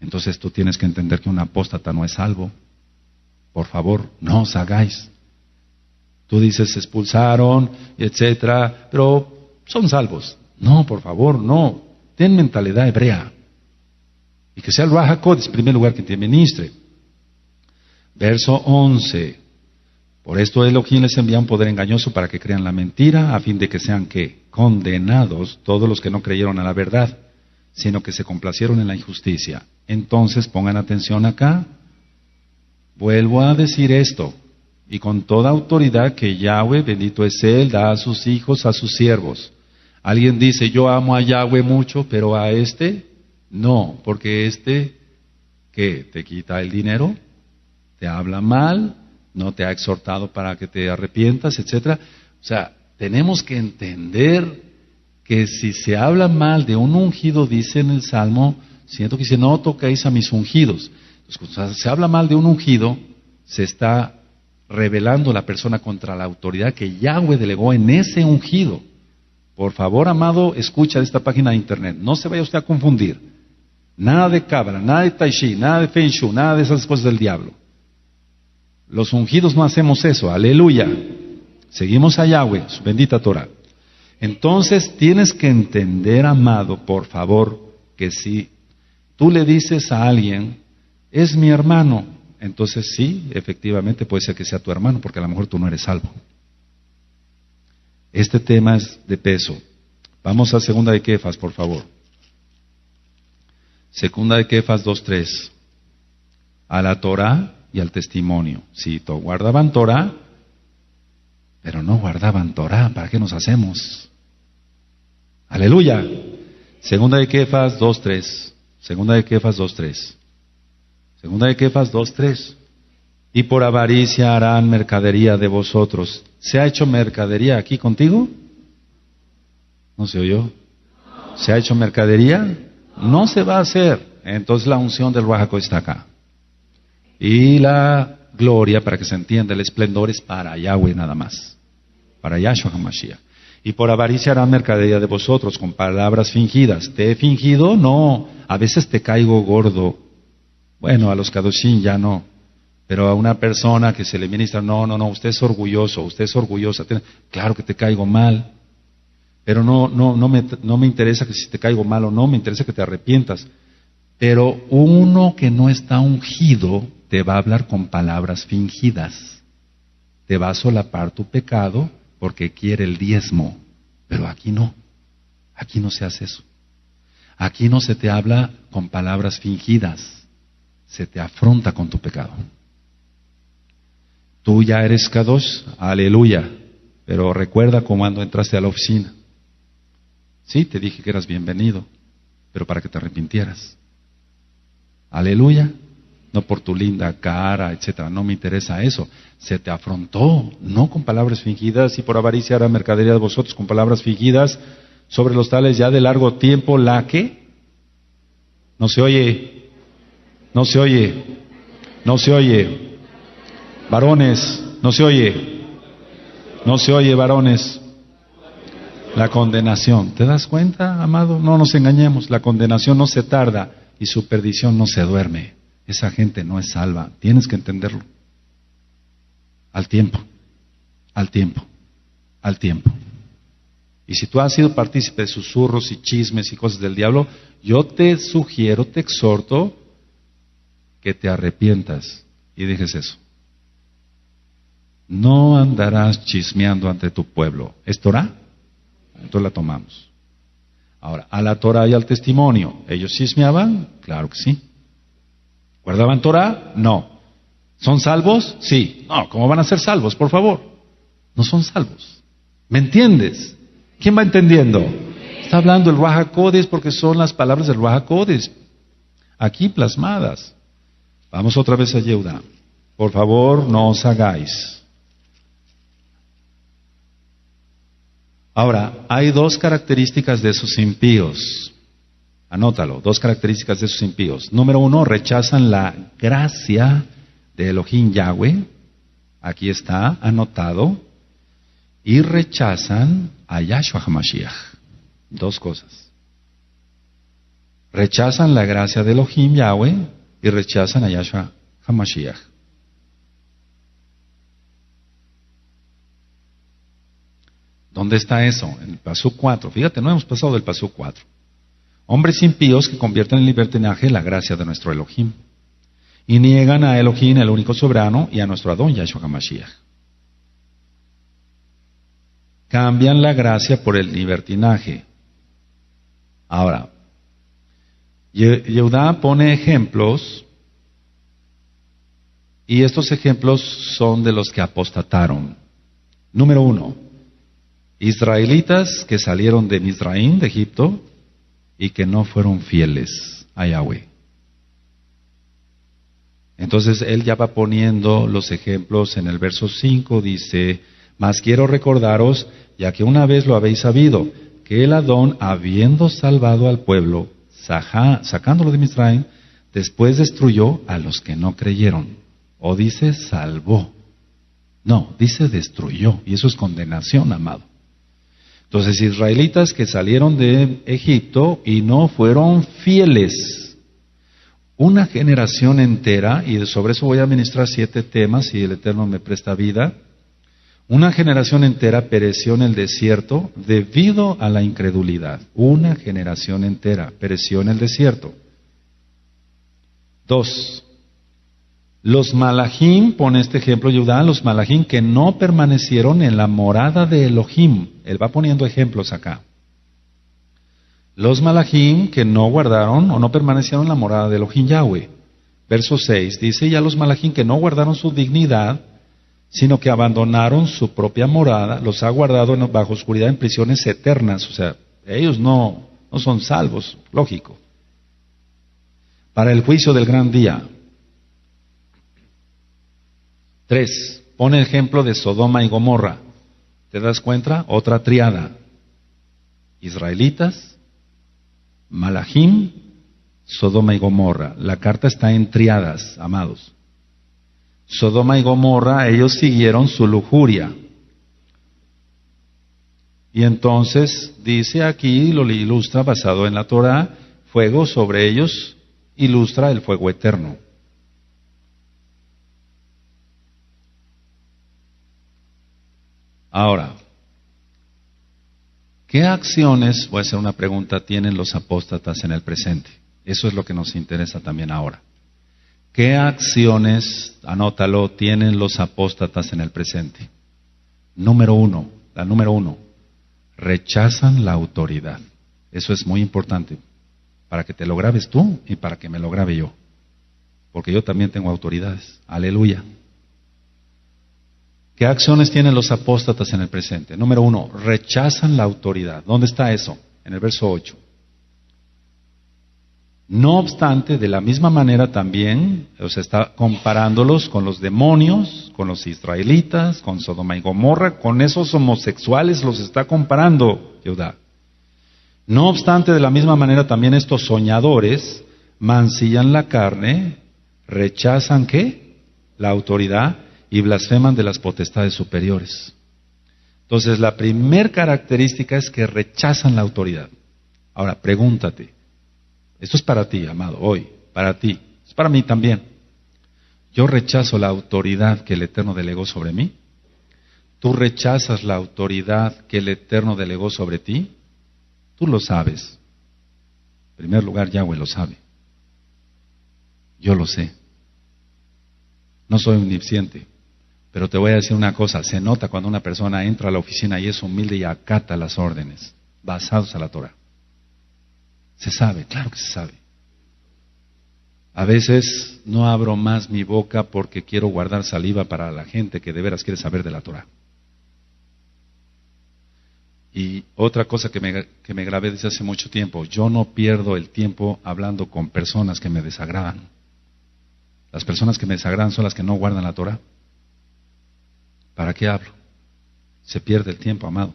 S1: Entonces tú tienes que entender que un apóstata no es salvo. Por favor, no os hagáis. Tú dices, se expulsaron, etcétera, pero son salvos. No, por favor, no. Ten mentalidad hebrea. Y que sea el Ruach HaKodesh en primer lugar que te ministre. Verso 11. Por esto Elohim les envía un poder engañoso para que crean la mentira, a fin de que sean ¿qué? Condenados todos los que no creyeron a la verdad, sino que se complacieron en la injusticia. Entonces pongan atención acá. Vuelvo a decir esto, y con toda autoridad que Yahweh, bendito es Él, da a sus hijos, a sus siervos. Alguien dice, yo amo a Yahweh mucho, pero a este no, porque ¿qué? ¿Te quita el dinero? ¿Te habla mal? ¿No te ha exhortado para que te arrepientas, etcétera? O sea, tenemos que entender que si se habla mal de un ungido, dice en el Salmo, siento que dice, no toquéis a mis ungidos. Entonces, cuando se habla mal de un ungido, se está rebelando la persona contra la autoridad que Yahweh delegó en ese ungido. Por favor, amado, escucha de esta página de internet. No se vaya usted a confundir. Nada de cabra, nada de tai chi, nada de feng shui, nada de esas cosas del diablo. Los ungidos no hacemos eso, aleluya. Seguimos a Yahweh, su bendita Torah. Entonces tienes que entender, amado, por favor, que si tú le dices a alguien, es mi hermano, entonces sí, efectivamente puede ser que sea tu hermano, porque a lo mejor tú no eres salvo. Este tema es de peso. Vamos a segunda de Kefas, por favor. Segunda de Kefas 2:3. A la Torah y al testimonio. Sí, guardaban Torah, pero no guardaban Torah. ¿Para qué nos hacemos? Aleluya. Segunda de Kefas 2:3. Segunda de Kefas 2:3. Segunda de Kefas 2:3. Y por avaricia harán mercadería de vosotros. ¿Se ha hecho mercadería aquí contigo? ¿No se oyó? ¿Se ha hecho mercadería? No se va a hacer. Entonces la unción del Ruach HaKodesh está acá. Y la gloria, para que se entienda, el esplendor es para Yahweh nada más. Para Yahshua HaMashiach. Y por avaricia harán mercadería de vosotros con palabras fingidas. ¿Te he fingido? No. A veces te caigo gordo. Bueno, a los Kadoshim ya no. Pero a una persona que se le ministra, no, usted es orgulloso, usted es orgullosa. Claro que te caigo mal. Pero no me interesa que si te caigo mal o no, me interesa que te arrepientas. Pero uno que no está ungido te va a hablar con palabras fingidas. Te va a solapar tu pecado porque quiere el diezmo. Pero aquí no. Aquí no se hace eso. Aquí no se te habla con palabras fingidas. Se te afronta con tu pecado. Tú ya eres Kadosh, aleluya. Pero recuerda cuando entraste a la oficina. Sí, te dije que eras bienvenido, pero para que te arrepintieras. Aleluya. No por tu linda cara, etcétera. No me interesa eso. Se te afrontó, no con palabras fingidas, y por avaricia hará mercadería de vosotros con palabras fingidas sobre los tales ya de largo tiempo, la que no se oye, no se oye, no se oye. Varones, no se oye, no se oye, varones. La condenación. ¿Te das cuenta, amado? No nos engañemos. La condenación no se tarda y su perdición no se duerme. esa gente no es salva. Tienes que entenderlo. Al tiempo, al tiempo, al tiempo. Y si tú has sido partícipe de susurros y chismes y cosas del diablo, yo te sugiero, te exhorto que te arrepientas y dejes eso. No andarás chismeando ante tu pueblo. ¿Es Torah? Entonces la tomamos. Ahora, a la Torah y al testimonio, ¿ellos chismeaban? Claro que sí. ¿Guardaban Torah? No. ¿Son salvos? Sí. No, ¿cómo van a ser salvos, por favor? No son salvos. ¿Me entiendes? ¿Quién va entendiendo? Está hablando el Ruach HaKodesh porque son las palabras del Ruach HaKodesh aquí plasmadas. Vamos otra vez a Yehuda. Por favor, no os hagáis. Ahora, hay dos características de esos impíos. Anótalo, dos características de esos impíos. Número uno, rechazan la gracia de Elohim Yahweh. Aquí está anotado. Y rechazan a Yahshua HaMashiach. Dos cosas. Rechazan la gracia de Elohim Yahweh y rechazan a Yahshua HaMashiach. ¿Dónde está eso? En el Pasuk 4. Fíjate, no hemos pasado del Pasuk 4. Hombres impíos que convierten en libertinaje la gracia de nuestro Elohim. Y niegan a Elohim, el único soberano, y a nuestro Adón, Yahshua HaMashiach. Cambian la gracia por el libertinaje. Ahora, Yehuda pone ejemplos, y estos ejemplos son de los que apostataron. Número uno, israelitas que salieron de Mizraim, de Egipto, y que no fueron fieles a Yahweh. Entonces él ya va poniendo los ejemplos en el verso 5, dice: mas quiero recordaros, ya que una vez lo habéis sabido, que el Adón, habiendo salvado al pueblo, sacándolo de Mizraim, después destruyó a los que no creyeron. O dice salvó. No, dice destruyó, y eso es condenación, amado. Entonces, israelitas que salieron de Egipto y no fueron fieles. Una generación entera, y sobre eso voy a ministrar 7 temas, si el Eterno me presta vida. Una generación entera pereció en el desierto debido a la incredulidad. Una generación entera pereció en el desierto. 2. Los malachim, pone este ejemplo Yehudá, los malachim que no permanecieron en la morada de Elohim. Él va poniendo ejemplos acá. Los malachim que no guardaron o no permanecieron en la morada de Elohim Yahweh. Verso 6 dice: y a los malachim que no guardaron su dignidad, sino que abandonaron su propia morada, los ha guardado bajo oscuridad en prisiones eternas. O sea, ellos no son salvos, lógico. Para el juicio del gran día. 3. Pone ejemplo de Sodoma y Gomorra. ¿Te das cuenta? Otra triada. Israelitas, malachim, Sodoma y Gomorra. La carta está en triadas, amados. Sodoma y Gomorra, ellos siguieron su lujuria. Y entonces dice aquí, lo ilustra basado en la Torah, fuego sobre ellos ilustra el fuego eterno. Ahora, ¿qué acciones, voy a hacer una pregunta, tienen los apóstatas en el presente? Eso es lo que nos interesa también ahora. ¿Qué acciones, anótalo, tienen los apóstatas en el presente? Número uno, rechazan la autoridad. Eso es muy importante, para que te lo grabes tú y para que me lo grabe yo. Porque yo también tengo autoridades. Aleluya. ¿Qué acciones tienen los apóstatas en el presente? Número uno, rechazan la autoridad. ¿Dónde está eso? En el verso 8. No obstante, de la misma manera también, o sea, está comparándolos con los demonios, con los israelitas, con Sodoma y Gomorra, con esos homosexuales los está comparando, Yehudá. No obstante, de la misma manera también estos soñadores mancillan la carne, rechazan ¿qué? La autoridad y blasfeman de las potestades superiores. Entonces, la primer característica es que rechazan la autoridad. Ahora, pregúntate. Esto es para ti, amado, hoy, para ti, es para mí también. Yo rechazo la autoridad que el Eterno delegó sobre mí. ¿Tú rechazas la autoridad que el Eterno delegó sobre ti? Tú lo sabes. En primer lugar, Yahweh lo sabe. Yo lo sé. No soy omnisciente. Pero te voy a decir una cosa. Se nota cuando una persona entra a la oficina y es humilde y acata las órdenes, basados a la Torah. Se sabe, claro que se sabe. A veces no abro más mi boca porque quiero guardar saliva para la gente que de veras quiere saber de la Torah. Y otra cosa que me grabé desde hace mucho tiempo, yo no pierdo el tiempo hablando con personas que me desagradan. Las personas que me desagradan son las que no guardan la Torah. ¿Para qué hablo? Se pierde el tiempo, amado.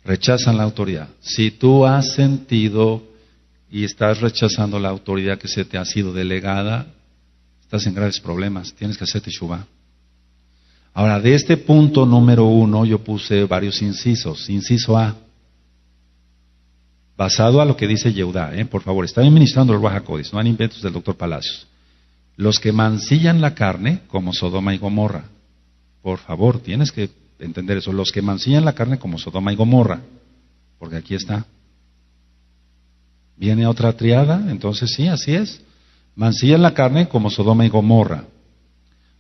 S1: Rechazan la autoridad. Si tú has sentido y estás rechazando la autoridad que se te ha sido delegada, estás en graves problemas, tienes que hacer teshuvá. Ahora, de este punto número 1, yo puse varios incisos. Inciso A, basado a lo que dice Yehudá, por favor, está ministrando el Ruach HaKodesh, no hay inventos del doctor Palacios. Los que mancillan la carne, como Sodoma y Gomorra. Por favor, tienes que entender eso. Los que mancillan la carne, como Sodoma y Gomorra. Porque aquí está. Viene otra triada, entonces sí, así es. Mancillan la carne como Sodoma y Gomorra.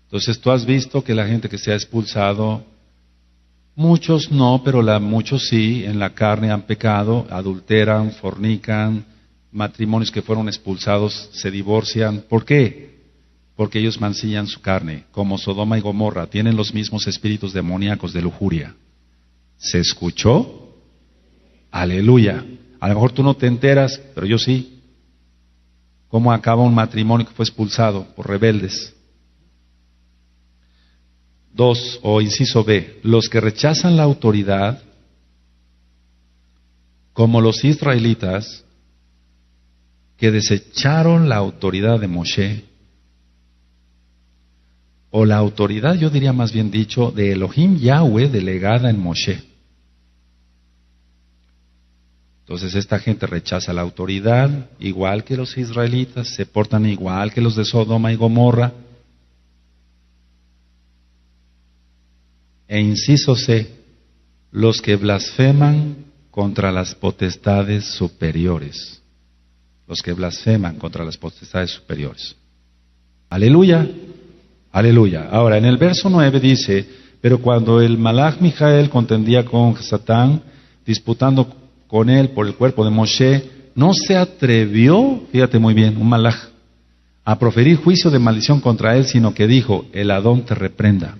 S1: Entonces tú has visto que la gente que se ha expulsado, muchos no, pero muchos sí, en la carne han pecado, adulteran, fornican, matrimonios que fueron expulsados se divorcian. ¿Por qué? Porque ellos mancillan su carne, como Sodoma y Gomorra, tienen los mismos espíritus demoníacos de lujuria. ¿Se escuchó? Aleluya. A lo mejor tú no te enteras, pero yo sí. ¿Cómo acaba un matrimonio que fue expulsado por rebeldes? 2, o inciso B, los que rechazan la autoridad, como los israelitas, que desecharon la autoridad de Moshe, o la autoridad, yo diría más bien dicho, de Elohim Yahweh delegada en Moshe. Entonces esta gente rechaza la autoridad, igual que los israelitas, se portan igual que los de Sodoma y Gomorra. E inciso C, los que blasfeman contra las potestades superiores. Los que blasfeman contra las potestades superiores. Aleluya, aleluya. Ahora, en el verso 9 dice, pero cuando el Malach Mijael contendía con Satán, disputando con él por el cuerpo de Moshe, no se atrevió, fíjate muy bien, un Malach, a proferir juicio de maldición contra él, sino que dijo, el Adón te reprenda.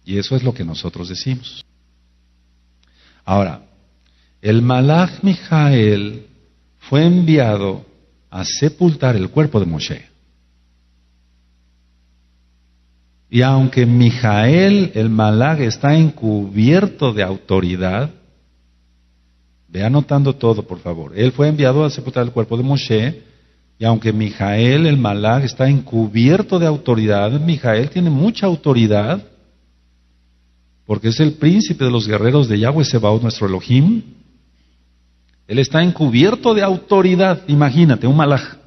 S1: Y eso es lo que nosotros decimos. Ahora, el Malach Mijael fue enviado a sepultar el cuerpo de Moshe. Y aunque Mijael, el Malach, está encubierto de autoridad, ve anotando todo, por favor. Él fue enviado a sepultar el cuerpo de Moshe, y aunque Mijael, el Malach, está encubierto de autoridad, Mijael tiene mucha autoridad, porque es el príncipe de los guerreros de Yahweh Sebaot, nuestro Elohim. Él está encubierto de autoridad, imagínate, un Malach.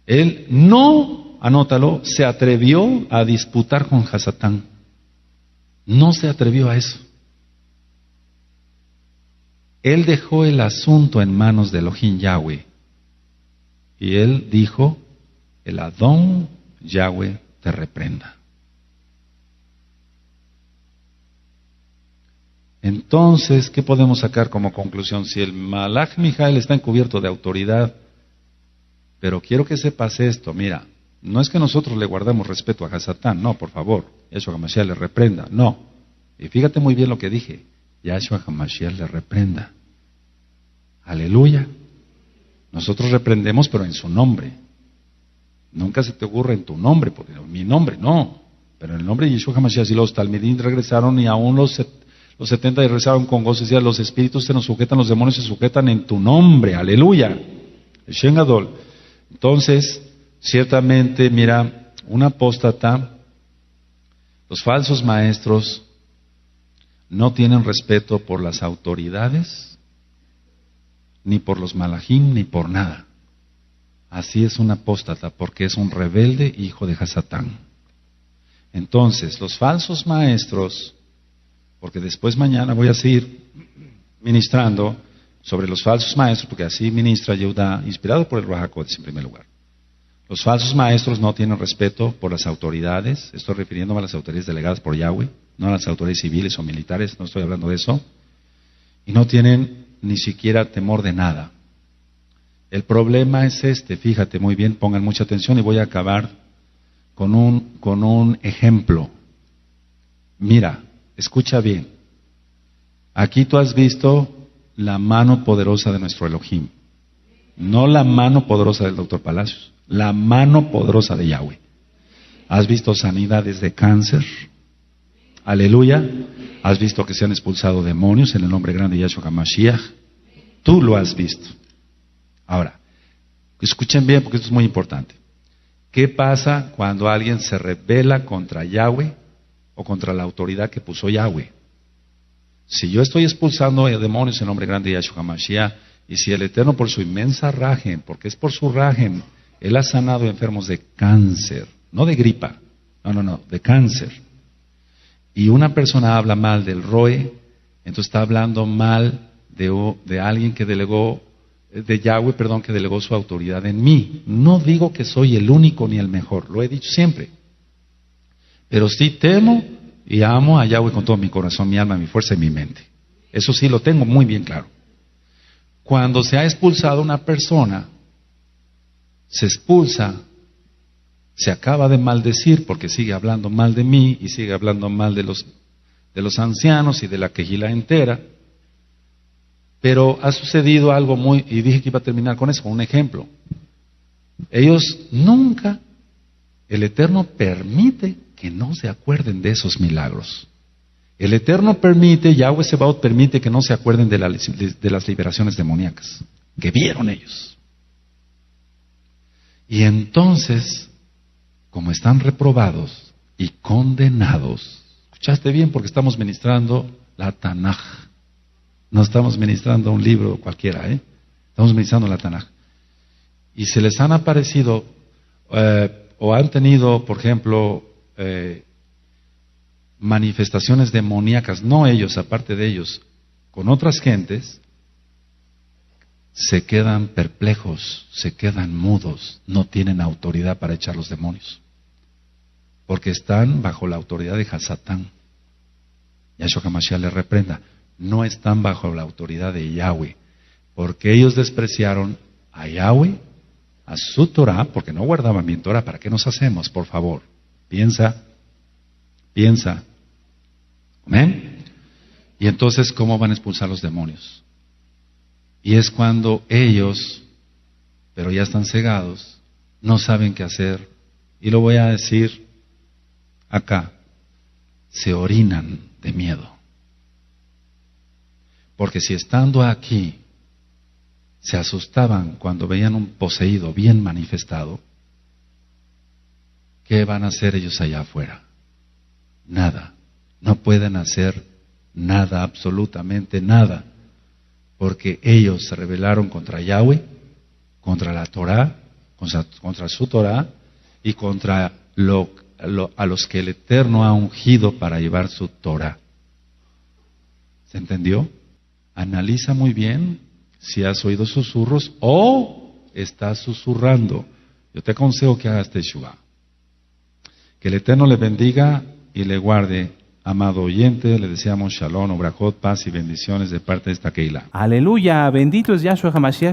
S1: Él no, anótalo, se atrevió a disputar con Hasatán. No se atrevió a eso. Él dejó el asunto en manos de Elohim Yahweh. Y él dijo, el Adón Yahweh te reprenda. Entonces, ¿qué podemos sacar como conclusión? Si el Malach Mijael está encubierto de autoridad, pero quiero que sepas esto, mira, no es que nosotros le guardemos respeto a Hasatán, no, por favor, Yahshua HaMashiach le reprenda, no. Y fíjate muy bien lo que dije, Yahshua HaMashiach le reprenda. Aleluya. Nosotros reprendemos, pero en su nombre. Nunca se te ocurre en tu nombre, porque mi nombre no, pero en el nombre de Yahshua HaMashiach. Y los Talmidim regresaron y aún los 70 regresaron con gozo y decían, los espíritus se nos sujetan, los demonios se sujetan en tu nombre, aleluya. El Shen Gadol. Entonces, ciertamente, mira, un apóstata, los falsos maestros no tienen respeto por las autoridades, ni por los malajim, ni por nada.
S2: así es un apóstata, porque es un rebelde hijo de Hasatán. Entonces, los falsos maestros, porque después mañana voy a seguir ministrando sobre los falsos maestros, porque así ministra Yehuda, inspirado por el Ruach HaKodesh en primer lugar. Los falsos maestros no tienen respeto por las autoridades, estoy refiriéndome a las autoridades delegadas por Yahweh, no a las autoridades civiles o militares, no estoy hablando de eso, y no tienen ni siquiera temor de nada. El problema es fíjate muy bien, pongan mucha atención y voy a acabar con un ejemplo. Mira, escucha bien. Aquí tú has visto la mano poderosa de nuestro Elohim. No la mano poderosa del doctor Palacios, la mano poderosa de Yahweh. ¿Has visto sanidades de cáncer? Aleluya. ¿Has visto que se han expulsado demonios en el nombre grande de Yahshua HaMashiach? Tú lo has visto. Ahora, escuchen bien porque esto es muy importante. ¿Qué pasa cuando alguien se rebela contra Yahweh o contra la autoridad que puso Yahweh? Si yo estoy expulsando demonios en el nombre grande de Yahshua HaMashiach, y si el Eterno por su inmensa rajem, porque es por su rajem, Él ha sanado enfermos de cáncer, no de gripa, no, de cáncer. Y una persona habla mal del Roe, entonces está hablando mal de alguien que delegó, de Yahweh, que delegó su autoridad en mí. No digo que soy el único ni el mejor, lo he dicho siempre. Pero sí temo y amo a Yahweh con todo mi corazón, mi alma, mi fuerza y mi mente. Eso sí lo tengo muy bien claro. Cuando se ha expulsado una persona, se expulsa, se acaba de maldecir porque sigue hablando mal de mí y sigue hablando mal de los ancianos y de la quejila entera. Pero ha sucedido algo y dije que iba a terminar con eso, con un ejemplo. Ellos nunca, el Eterno permite que no se acuerden de esos milagros. El Eterno permite, Yahweh Sebaot permite que no se acuerden de las liberaciones demoníacas que vieron ellos. Y entonces, como están reprobados y condenados, escuchaste bien porque estamos ministrando la Tanaj. No estamos ministrando un libro cualquiera, estamos ministrando la Tanaj. Y se les han aparecido o han tenido, por ejemplo, manifestaciones demoníacas, no ellos, aparte de ellos, con otras gentes, se quedan perplejos, se quedan mudos, no tienen autoridad para echar los demonios, porque están bajo la autoridad de Hasatán. Yahshua HaMashiach les reprenda, no están bajo la autoridad de Yahweh, porque ellos despreciaron a Yahweh, a su Torah, porque no guardaban bien Torah. ¿Para qué nos hacemos, por favor? Piensa. ¿Amén? Y entonces, ¿cómo van a expulsar los demonios? Y es cuando ellos, pero ya están cegados, no saben qué hacer. Y lo voy a decir acá, se orinan de miedo. Porque si estando aquí se asustaban cuando veían un poseído bien manifestado, ¿qué van a hacer ellos allá afuera? Nada. No pueden hacer nada, absolutamente nada, porque ellos se rebelaron contra Yahweh, contra la Torah, contra su Torah y contra a los que el Eterno ha ungido para llevar su Torah. ¿Se entendió? Analiza muy bien si has oído susurros o estás susurrando. Yo te aconsejo que hagas teshuva. Que el Eterno le bendiga y le guarde. Amado oyente, le deseamos shalom, brajot, paz y bendiciones de parte de esta Keilah.
S3: Aleluya, bendito es Yahshua HaMashiach.